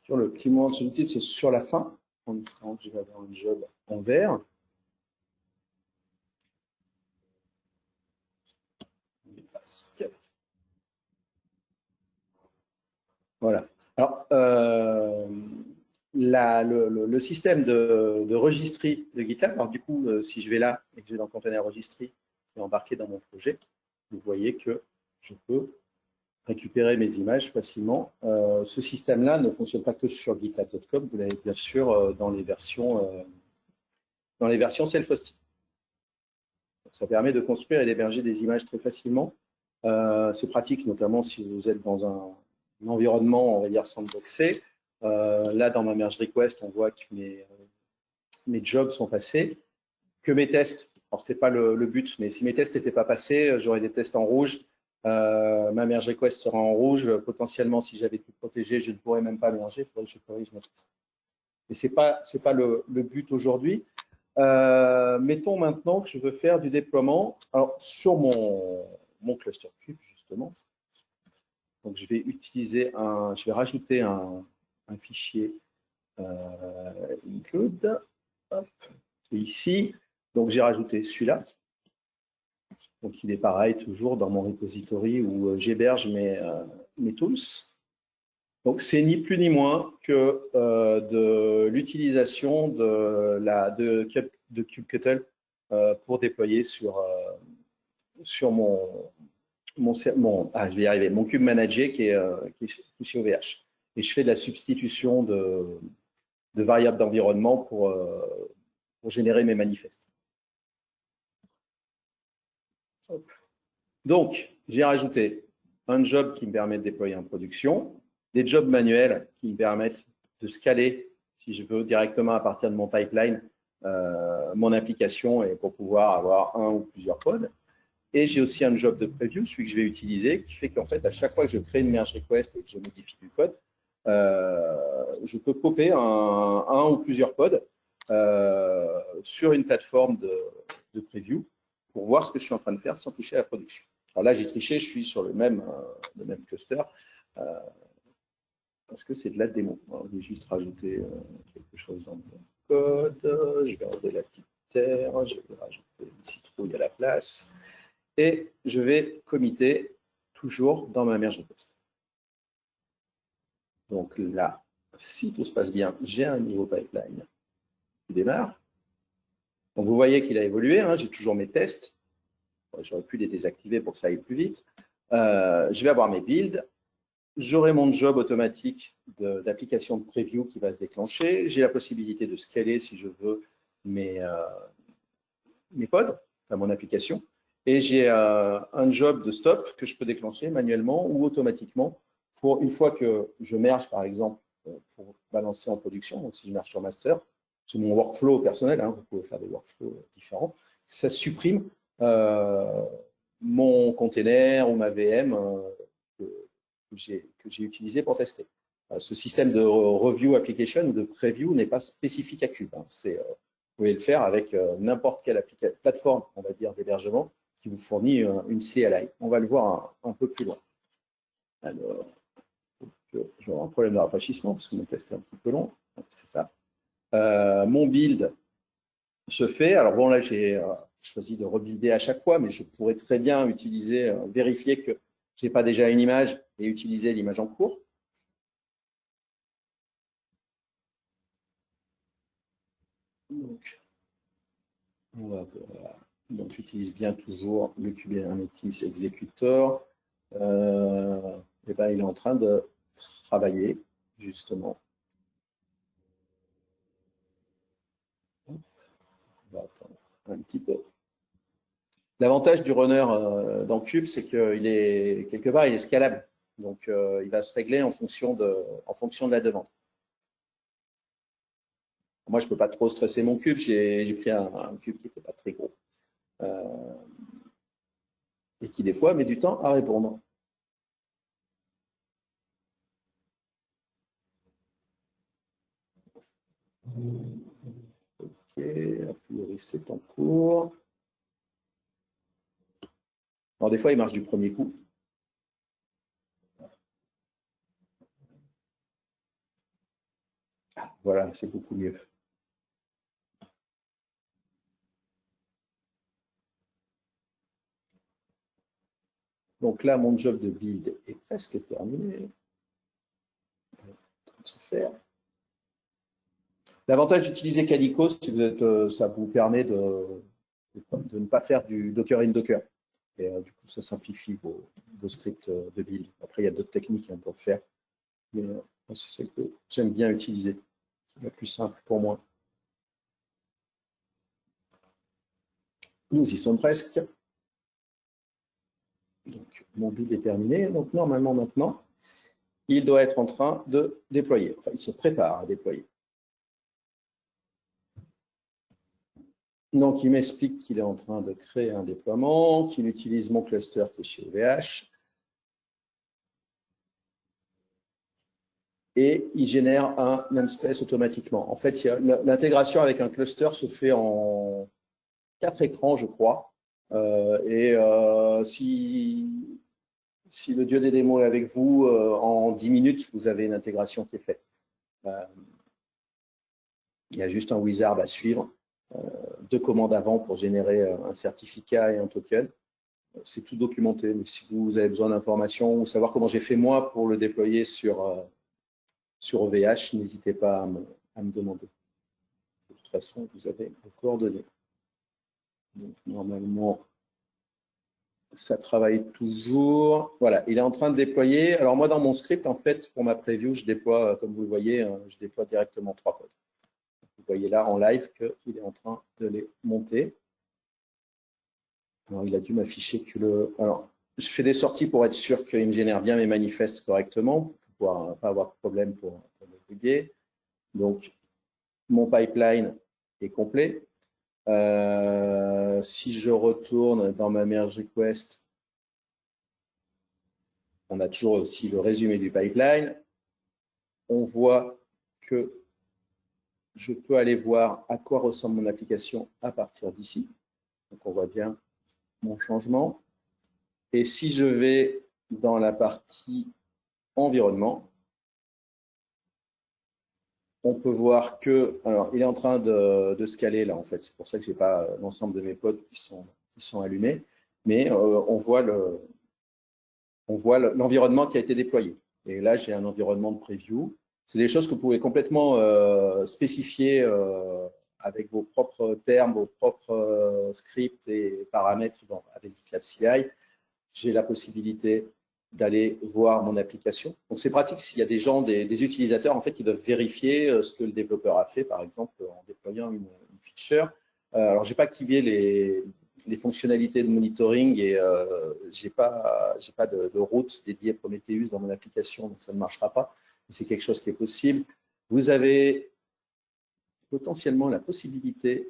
Sur le petit moment de solitude, c'est sur la fin, en espérant que je vais avoir un job en vert. Voilà. Alors, le système de registry de GitLab, alors du coup, si je vais là et que je vais dans le container registry qui est embarqué dans mon projet, vous voyez que je peux récupérer mes images facilement. Ce système-là ne fonctionne pas que sur GitLab.com, vous l'avez bien sûr dans les versions self-hosting. Ça permet de construire et d'héberger des images très facilement. C'est pratique, notamment si vous êtes dans un environnement, on va dire, sandboxé. Là, dans ma merge request, on voit que mes jobs sont passés, que mes tests Alors, ce n'était pas le but, mais si mes tests n'étaient pas passés, j'aurais des tests en rouge. Ma merge request sera en rouge. Potentiellement, si j'avais tout protégé, je ne pourrais même pas mélanger. Il faudrait que je corrige mes tests. Mais ce n'est pas le but aujourd'hui. Mettons maintenant que je veux faire du déploiement. Alors, sur mon cluster cube, justement, donc je vais rajouter un fichier include. Hop, ici, donc j'ai rajouté celui-là. Donc il est pareil toujours dans mon repository où j'héberge mes tools. Donc c'est ni plus ni moins que de l'utilisation de kubectl pour déployer sur je vais y arriver, mon kube manager qui est chez OVH. Et je fais de la substitution de variables d'environnement pour générer mes manifestes. Donc, j'ai rajouté un job qui me permet de déployer en production, des jobs manuels qui me permettent de scaler, si je veux, directement à partir de mon pipeline, mon application et pour pouvoir avoir un ou plusieurs pods. Et j'ai aussi un job de preview, celui que je vais utiliser, qui fait qu'en fait, à chaque fois que je crée une merge request et que je modifie du code, je peux popper un ou plusieurs pods sur une plateforme de preview pour voir ce que je suis en train de faire sans toucher à la production. Alors là, j'ai triché, je suis sur le même cluster parce que c'est de la démo. Alors, je vais juste rajouter quelque chose dans mon code. Je vais enlever la petite terre, je vais rajouter une citrouille à la place et je vais committer toujours dans ma merge request. Donc là, si tout se passe bien, j'ai un nouveau pipeline qui démarre. Donc vous voyez qu'il a évolué, hein, j'ai toujours mes tests. J'aurais pu les désactiver pour que ça aille plus vite. Je vais avoir mes builds. J'aurai mon job automatique d'application de preview qui va se déclencher. J'ai la possibilité de scaler si je veux mes pods, enfin mon application. Et j'ai un job de stop que je peux déclencher manuellement ou automatiquement pour une fois que je merge, par exemple, pour balancer en production. Donc, si je merge sur master, c'est mon workflow personnel, hein, vous pouvez faire des workflows différents. Ça supprime mon container ou ma VM que j'ai utilisé pour tester. Ce système de review application ou de preview n'est pas spécifique à Cube. Hein. Vous pouvez le faire avec n'importe quelle plateforme, on va dire, d'hébergement qui vous fournit une CLI. On va le voir un peu plus loin. Alors, je vais avoir un problème de rafraîchissement parce que mon test est un petit peu long. C'est ça. Mon build se fait. Alors bon, là, j'ai choisi de rebuilder à chaque fois, mais je pourrais très bien utiliser, vérifier que je n'ai pas déjà une image et utiliser l'image en cours. Donc j'utilise bien toujours le Kubernetes Executor. Et ben, il est en train de travailler, justement. On va attendre un petit peu. L'avantage du runner dans Cube, c'est qu'il est quelque part, il est scalable. Donc, il va se régler en fonction de la demande. Moi, je ne peux pas trop stresser mon cube. J'ai pris un cube qui n'était pas très gros et qui, des fois, met du temps à répondre. OK, a priori, c'est en cours. Alors, des fois, il marche du premier coup. Voilà, c'est beaucoup mieux. Donc là, mon job de build est presque terminé. En train de se faire. L'avantage d'utiliser Calico, c'est que ça vous permet de ne pas faire du Docker in Docker. Et du coup, ça simplifie vos scripts de build. Après, il y a d'autres techniques pour le faire. Mais c'est celle que j'aime bien utiliser. C'est la plus simple pour moi. Nous y sommes presque. Donc, mon build est terminé. Donc, normalement, maintenant, il doit être en train de déployer. Enfin, il se prépare à déployer. Donc, il m'explique qu'il est en train de créer un déploiement, qu'il utilise mon cluster qui est chez OVH. Et il génère un namespace automatiquement. En fait, l'intégration avec un cluster se fait en 4 écrans, je crois. Si le dieu des démos est avec vous, en 10 minutes, vous avez une intégration qui est faite. Il y a juste un wizard à suivre, 2 commandes avant pour générer un certificat et un token. C'est tout documenté, mais si vous avez besoin d'informations ou savoir comment j'ai fait moi pour le déployer sur OVH, n'hésitez pas à me demander. De toute façon, vous avez vos coordonnées. Donc, normalement, ça travaille toujours. Voilà, il est en train de déployer. Alors moi, dans mon script, en fait, pour ma preview, je déploie, comme vous le voyez, je déploie directement 3 codes. Vous voyez là en live qu'il est en train de les monter. Alors, il a dû m'afficher que le… Alors, je fais des sorties pour être sûr qu'il me génère bien mes manifestes correctement, pour pas avoir de problème pour débugger. Donc, mon pipeline est complet. Si je retourne dans ma merge request, on a toujours aussi le résumé du pipeline. On voit que je peux aller voir à quoi ressemble mon application à partir d'ici. Donc, on voit bien mon changement. Et si je vais dans la partie environnement, on peut voir que, alors, il est en train de scaler là, en fait. C'est pour ça que je n'ai pas l'ensemble de mes pods qui sont allumés. Mais on voit l'environnement qui a été déployé. Et là, j'ai un environnement de preview. C'est des choses que vous pouvez complètement spécifier avec vos propres termes, vos propres scripts et paramètres avec GitLab CI. J'ai la possibilité d'aller voir mon application. Donc, c'est pratique s'il y a des gens, des utilisateurs, en fait, qui doivent vérifier ce que le développeur a fait, par exemple, en déployant une feature. Alors, je n'ai pas activé les fonctionnalités de monitoring et je n'ai pas de route dédiée Prometheus dans mon application, donc ça ne marchera pas. C'est quelque chose qui est possible. Vous avez potentiellement la possibilité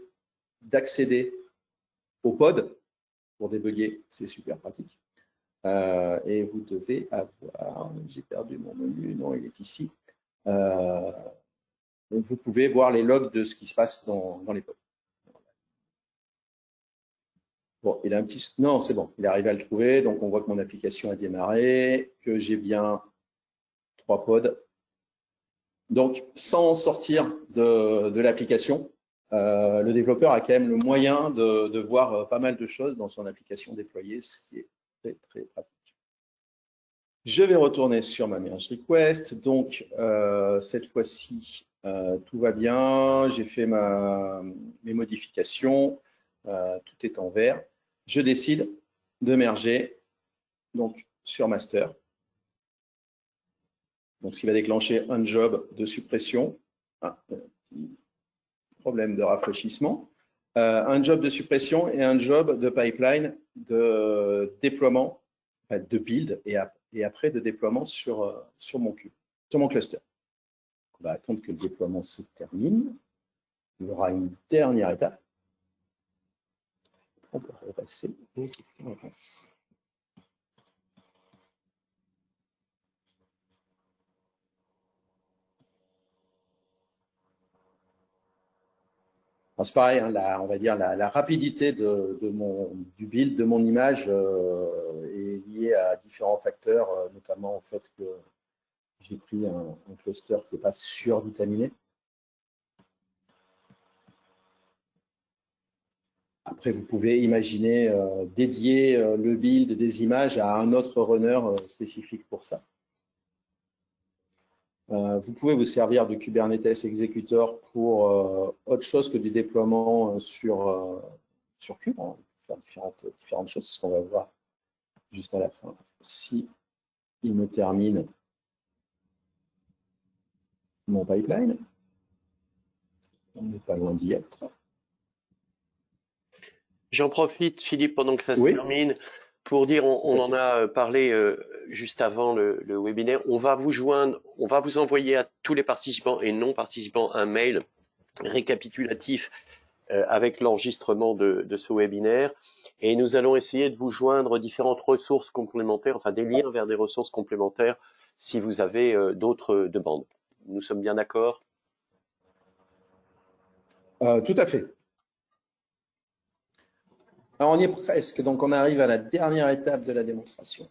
d'accéder au pod pour débugger, c'est super pratique. Et vous devez avoir, j'ai perdu mon menu, non, il est ici. Donc vous pouvez voir les logs de ce qui se passe dans les pods. Bon, il a un petit… Non, c'est bon, il est arrivé à le trouver. Donc, on voit que mon application a démarré, que j'ai bien 3 pods. Donc, sans sortir de l'application, le développeur a quand même le moyen de voir pas mal de choses dans son application déployée, ce qui est très, très pratique. Je vais retourner sur ma merge request. Donc, cette fois-ci, tout va bien. J'ai fait mes modifications. Tout est en vert. Je décide de merger donc, sur master. Donc, ce qui va déclencher un job de suppression. Un petit problème de rafraîchissement. Un job de suppression et un job de pipeline de déploiement, de build et après de déploiement sur mon cube, sur mon cluster. On va attendre que le déploiement se termine. Il y aura une dernière étape. On peut repasser aux questions-réponses. C'est pareil, hein, on va dire la rapidité du build de mon image est liée à différents facteurs, notamment au fait que j'ai pris un cluster qui n'est pas survitaminé. Après, vous pouvez imaginer dédier le build des images à un autre runner spécifique pour ça. Vous pouvez vous servir de Kubernetes Executor pour autre chose que du déploiement sur Kube. On peut faire différentes choses, c'est ce qu'on va voir juste à la fin. Si il me termine mon pipeline, on n'est pas loin d'y être. J'en profite, Philippe, pendant que ça se termine, pour dire, on en a parlé juste avant le webinaire, on va vous joindre, on va vous envoyer à tous les participants et non participants un mail récapitulatif avec l'enregistrement de ce webinaire. Et nous allons essayer de vous joindre différentes ressources complémentaires, enfin des liens vers des ressources complémentaires si vous avez d'autres demandes. Nous sommes bien d'accord? Tout à fait. Alors, on y est presque, donc on arrive à la dernière étape de la démonstration.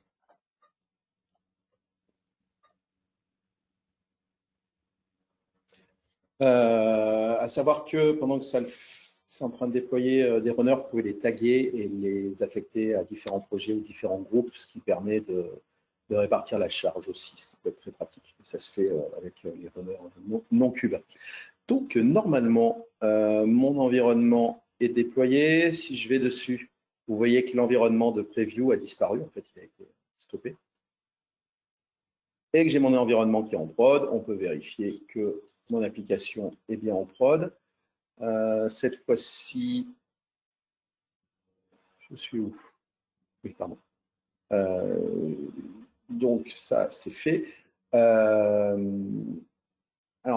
À savoir que pendant que c'est en train de déployer des runners, vous pouvez les taguer et les affecter à différents projets ou différents groupes, ce qui permet de répartir la charge aussi, ce qui peut être très pratique. Ça se fait avec les runners non cubes. Donc, normalement, mon environnement est déployé. Si je vais dessus, vous voyez que l'environnement de preview a disparu. En fait, il a été stoppé. Et que j'ai mon environnement qui est en prod. On peut vérifier que mon application est bien en prod. Cette fois-ci, je suis où? Oui, pardon. Donc, ça, c'est fait. Alors,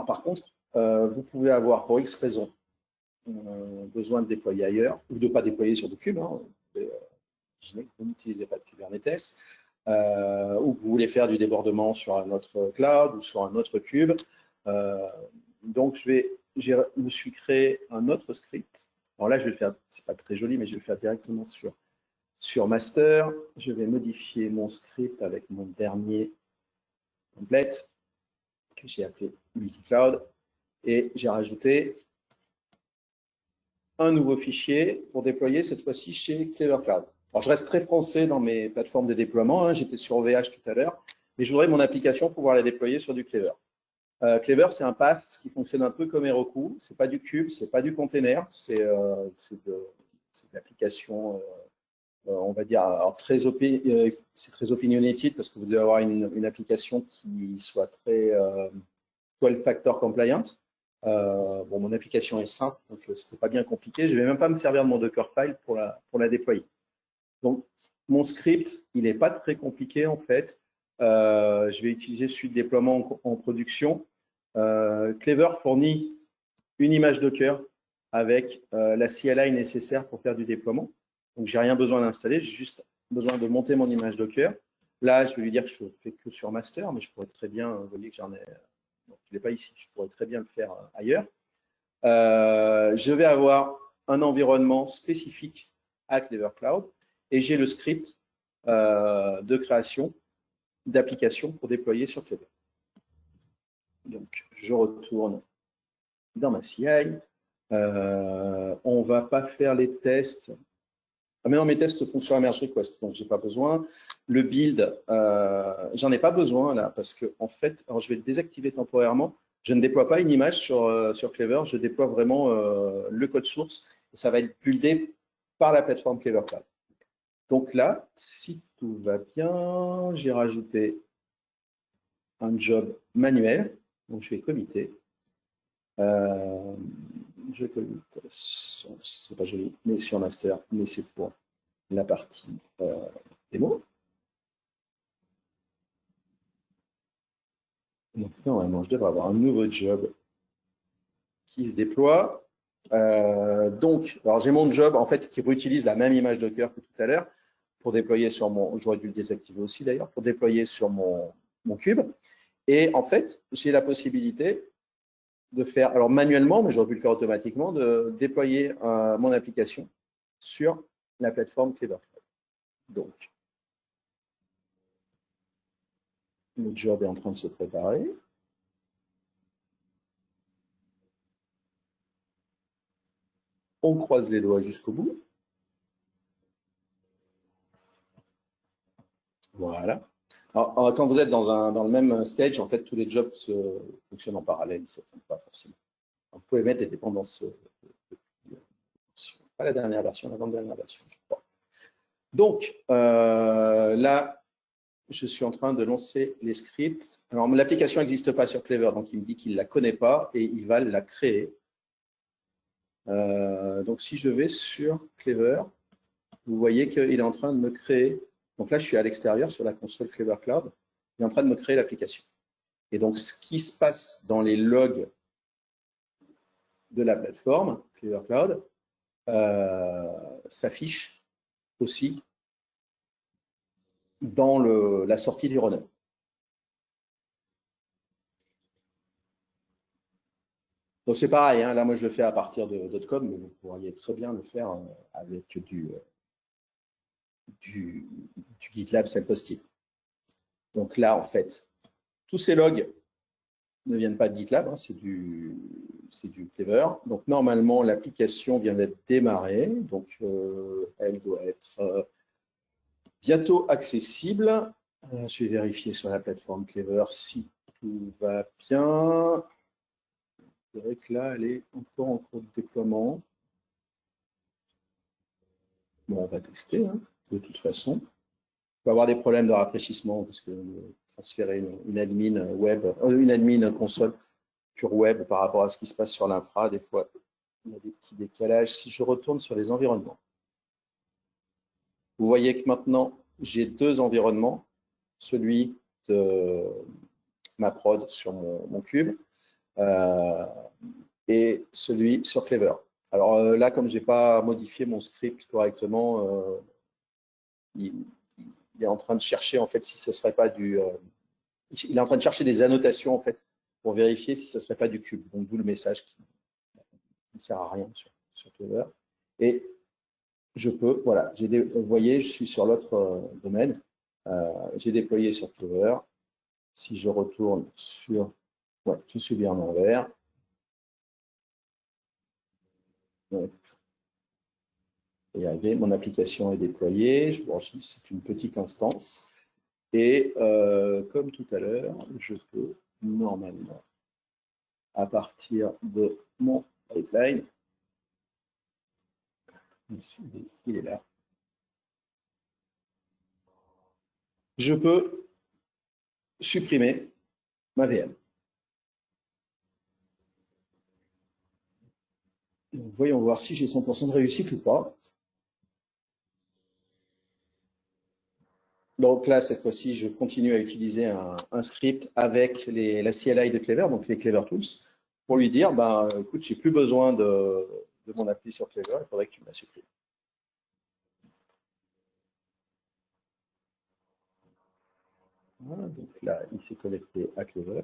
par contre, vous pouvez avoir, pour X raisons, besoin de déployer ailleurs ou de ne pas déployer sur des cubes. Hein. Imaginez que vous n'utilisez pas de Kubernetes ou que vous voulez faire du débordement sur un autre cloud ou sur un autre cube. Donc, je me suis créé un autre script. Alors là, je vais le faire, c'est pas très joli, mais je vais le faire directement sur master. Je vais modifier mon script avec mon dernier template que j'ai appelé multi-cloud et j'ai rajouté un nouveau fichier pour déployer cette fois-ci chez Clever Cloud. Alors, je reste très français dans mes plateformes de déploiement. Hein. J'étais sur OVH tout à l'heure, mais je voudrais mon application pouvoir la déployer sur du Clever. Clever, c'est un PaaS qui fonctionne un peu comme Heroku. C'est pas du cube, c'est pas du container, c'est de l'application, on va dire, c'est très opinionated parce que vous devez avoir une application qui soit très 12 factor compliant. Bon, mon application est simple, donc c'était pas bien compliqué. Je vais même pas me servir de mon Dockerfile pour la déployer. Donc, mon script, il n'est pas très compliqué en fait. Je vais utiliser celui de déploiement en production. Clever fournit une image Docker avec la CLI nécessaire pour faire du déploiement. Donc, j'ai rien besoin d'installer, j'ai juste besoin de monter mon image Docker. Là, je vais lui dire que je ne fais que sur master, mais je pourrais très bien, vous voyez que j'en ai, donc, je ne l'ai pas ici, je pourrais très bien le faire ailleurs. Je vais avoir un environnement spécifique à Clever Cloud et j'ai le script de création d'applications pour déployer sur Clever. Donc, je retourne dans ma CI. On ne va pas faire les tests. Ah, mais non, mes tests se font sur la merge request, donc je n'ai pas besoin. Le build, j'en ai pas besoin là, parce que en fait, alors je vais le désactiver temporairement. Je ne déploie pas une image sur Clever, je déploie vraiment le code source. Et ça va être buildé par la plateforme Clever Cloud. Donc là, si tout va bien, j'ai rajouté un job manuel. Donc je vais committer. Je commit, c'est pas joli, mais sur master, mais c'est pour la partie démo. Donc normalement, je devrais avoir un nouveau job qui se déploie. Donc, alors j'ai mon job en fait qui réutilise la même image Docker que tout à l'heure pour déployer sur mon, j'aurais dû le désactiver aussi d'ailleurs, pour déployer sur mon cube. Et en fait, j'ai la possibilité de faire, alors manuellement, mais j'aurais pu le faire automatiquement, de déployer mon application sur la plateforme Clever Cloud. Donc, le job est en train de se préparer. On croise les doigts jusqu'au bout. Voilà. Alors, quand vous êtes dans le même stage, en fait, tous les jobs fonctionnent en parallèle, ils ne s'attendent pas forcément. Alors, vous pouvez mettre des dépendances, pas la dernière version, l'avant-dernière version, je crois. Donc, là, je suis en train de lancer les scripts. Alors, l'application n'existe pas sur Clever, donc il me dit qu'il ne la connaît pas et il va la créer. Donc, si je vais sur Clever, vous voyez qu'il est en train de me créer. Donc là, je suis à l'extérieur sur la console Clever Cloud. Il est en train de me créer l'application. Et donc, ce qui se passe dans les logs de la plateforme, Clever Cloud s'affiche aussi dans la sortie du runner. Donc c'est pareil, hein, là moi je le fais à partir de .com, mais vous pourriez très bien le faire avec du GitLab Self-Hosted. Donc là en fait, tous ces logs ne viennent pas de GitLab, hein, c'est du Clever. Donc normalement l'application vient d'être démarrée, donc elle doit être bientôt accessible. Je vais vérifier sur la plateforme Clever si tout va bien. C'est vrai que là, elle est encore en cours de déploiement. Bon, on va tester, hein, de toute façon. On va avoir des problèmes de rafraîchissement parce que transférer une admin web, une admin console pure web par rapport à ce qui se passe sur l'infra, des fois, il y a des petits décalages. Si je retourne sur les environnements, vous voyez que maintenant, j'ai deux environnements, celui de ma prod sur mon cube et celui sur Clever. Alors là, comme je n'ai pas modifié mon script correctement, il est en train de chercher en fait si ce serait pas du. Il est en train de chercher des annotations en fait pour vérifier si ce serait pas du cube. Donc d'où le message qui ne sert à rien sur Clever. Et je peux, voilà, vous voyez, je suis sur l'autre domaine. J'ai déployé sur Clever. Si je retourne sur, ouais, je suis bien en envers. Donc, et mon application est déployée. Je vous enregistre, c'est une petite instance. Et comme tout à l'heure, je peux normalement, à partir de mon pipeline, il est là, je peux supprimer ma VM. Donc, voyons voir si j'ai 100% de réussite ou pas. Donc là, cette fois-ci, je continue à utiliser un script avec la CLI de Clever, donc les Clever Tools, pour lui dire, bah, écoute, j'ai plus besoin de mon appli sur Clever, il faudrait que tu me la supprimes. Voilà, donc là, il s'est connecté à Clever.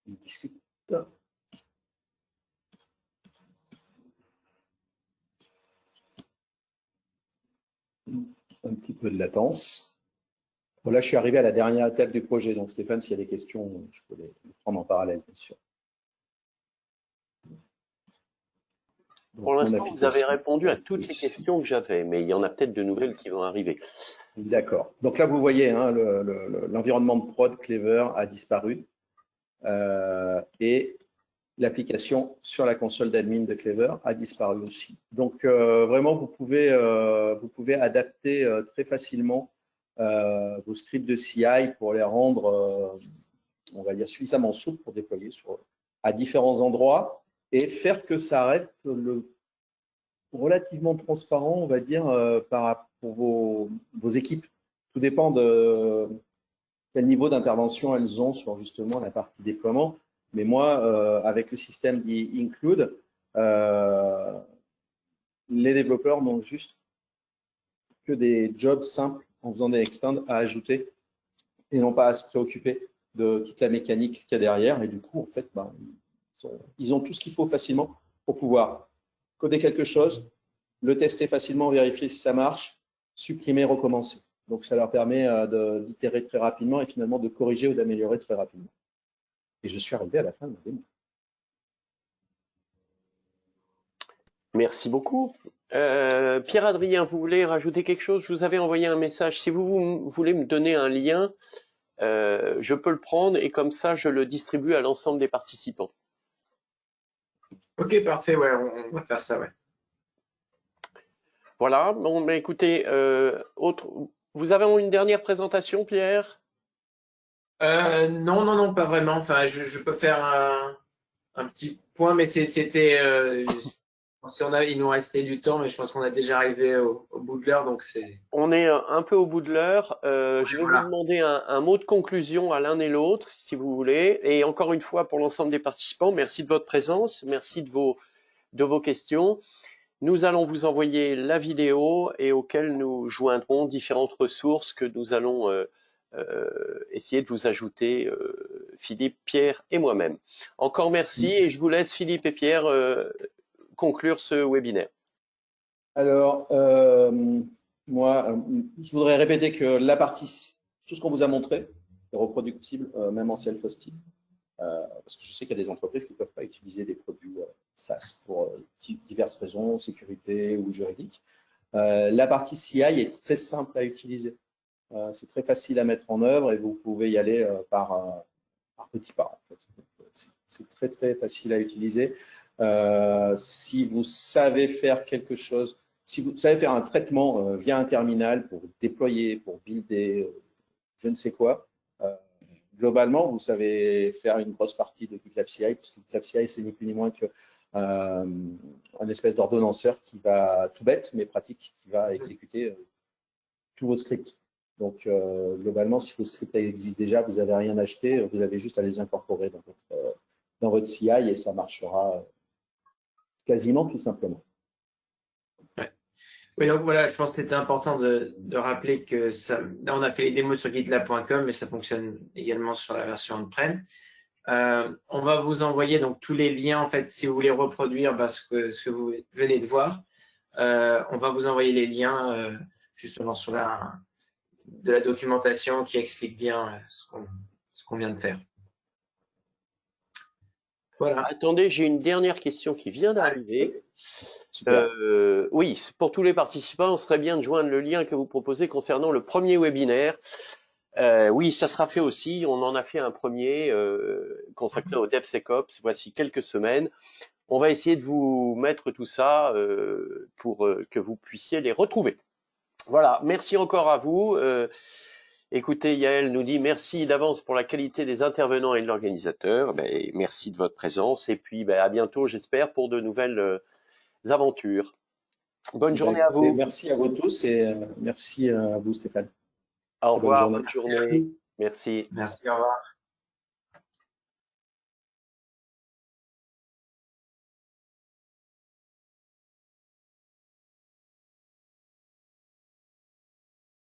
Il discute. Un petit peu de latence. Bon, là, je suis arrivé à la dernière étape du projet. Donc, Stéphane, s'il y a des questions, je peux les prendre en parallèle, bien sûr. Donc, pour l'instant, vous avez répondu à toutes les questions que j'avais, mais il y en a peut-être de nouvelles qui vont arriver. D'accord. Donc là, vous voyez, hein, l'environnement de prod Clever a disparu et l'application sur la console d'admin de Clever a disparu aussi. Donc, vraiment, vous pouvez adapter très facilement vos scripts de CI pour les rendre, on va dire, suffisamment souples pour déployer à différents endroits et faire que ça reste relativement transparent, on va dire, pour vos équipes. Tout dépend de quel niveau d'intervention elles ont sur justement la partie déploiement. Mais moi, avec le système d'Include, les développeurs n'ont juste que des jobs simples en faisant des extends à ajouter et non pas à se préoccuper de toute la mécanique qu'il y a derrière. Et du coup, en fait, ben, ils ont tout ce qu'il faut facilement pour pouvoir coder quelque chose, le tester facilement, vérifier si ça marche, supprimer, recommencer. Donc, ça leur permet d'itérer très rapidement et finalement de corriger ou d'améliorer très rapidement. Et je suis arrivé à la fin de ma démo. Merci beaucoup. Pierre-Adrien, vous voulez rajouter quelque chose? Je vous avais envoyé un message. Si vous voulez me donner un lien, je peux le prendre et comme ça, je le distribue à l'ensemble des participants. Ok, parfait. Ouais, on va faire ça, ouais. Voilà. Bon, mais écoutez, vous avez une dernière présentation, Pierre? Non, pas vraiment. Enfin, je peux faire un petit point, mais c'était Il nous restait du temps, mais je pense qu'on a déjà arrivé au bout de l'heure, donc c'est. On est un peu au bout de l'heure. Je vais Voilà. vous demander un mot de conclusion à l'un et l'autre, si vous voulez. Et encore une fois, pour l'ensemble des participants, merci de votre présence, merci de vos questions. Nous allons vous envoyer la vidéo et auquel nous joindrons différentes ressources que nous allons essayer de vous ajouter, Philippe, Pierre et moi-même. Encore merci et je vous laisse, Philippe et Pierre, conclure ce webinaire. Alors, moi, je voudrais répéter que la partie, tout ce qu'on vous a montré est reproductible, même en self-hosting. Parce que je sais qu'il y a des entreprises qui ne peuvent pas utiliser des produits SaaS pour diverses raisons, sécurité ou juridiques. La partie CI est très simple à utiliser. C'est très facile à mettre en œuvre et vous pouvez y aller par petits pas. En fait. C'est très, très facile à utiliser. Si vous savez faire quelque chose, si vous savez faire un traitement via un terminal pour déployer, pour builder, je ne sais quoi, globalement, vous savez faire une grosse partie de GitLab CI, parce que GitLab CI, c'est ni plus ni moins que un espèce d'ordonnanceur qui va, tout bête, mais pratique, qui va exécuter tous vos scripts. Donc, globalement, si vos scripts existent déjà, vous n'avez rien acheté, vous avez juste à les incorporer dans votre CI et ça marchera quasiment tout simplement. Ouais. Oui, donc voilà, je pense que c'était important de rappeler que ça. Là, on a fait les démos sur gitlab.com, mais ça fonctionne également sur la version on-prem. On va vous envoyer donc tous les liens, en fait, si vous voulez reproduire ce que vous venez de voir. On va vous envoyer les liens justement sur de la documentation qui explique bien ce qu'on vient de faire. Voilà. Attendez, j'ai une dernière question qui vient d'arriver. Oui, pour tous les participants, ce serait bien de joindre le lien que vous proposez concernant le premier webinaire. Oui, ça sera fait aussi. On en a fait un premier consacré au DevSecOps, voici quelques semaines. On va essayer de vous mettre tout ça pour que vous puissiez les retrouver. Voilà, merci encore à vous. Écoutez, Yael nous dit merci d'avance pour la qualité des intervenants et de l'organisateur. Merci de votre présence et puis à bientôt, j'espère, pour de nouvelles aventures. Bonne journée à vous. Merci à vous tous et merci à vous, Stéphane. Au revoir, bonne journée. Merci. Merci, au revoir.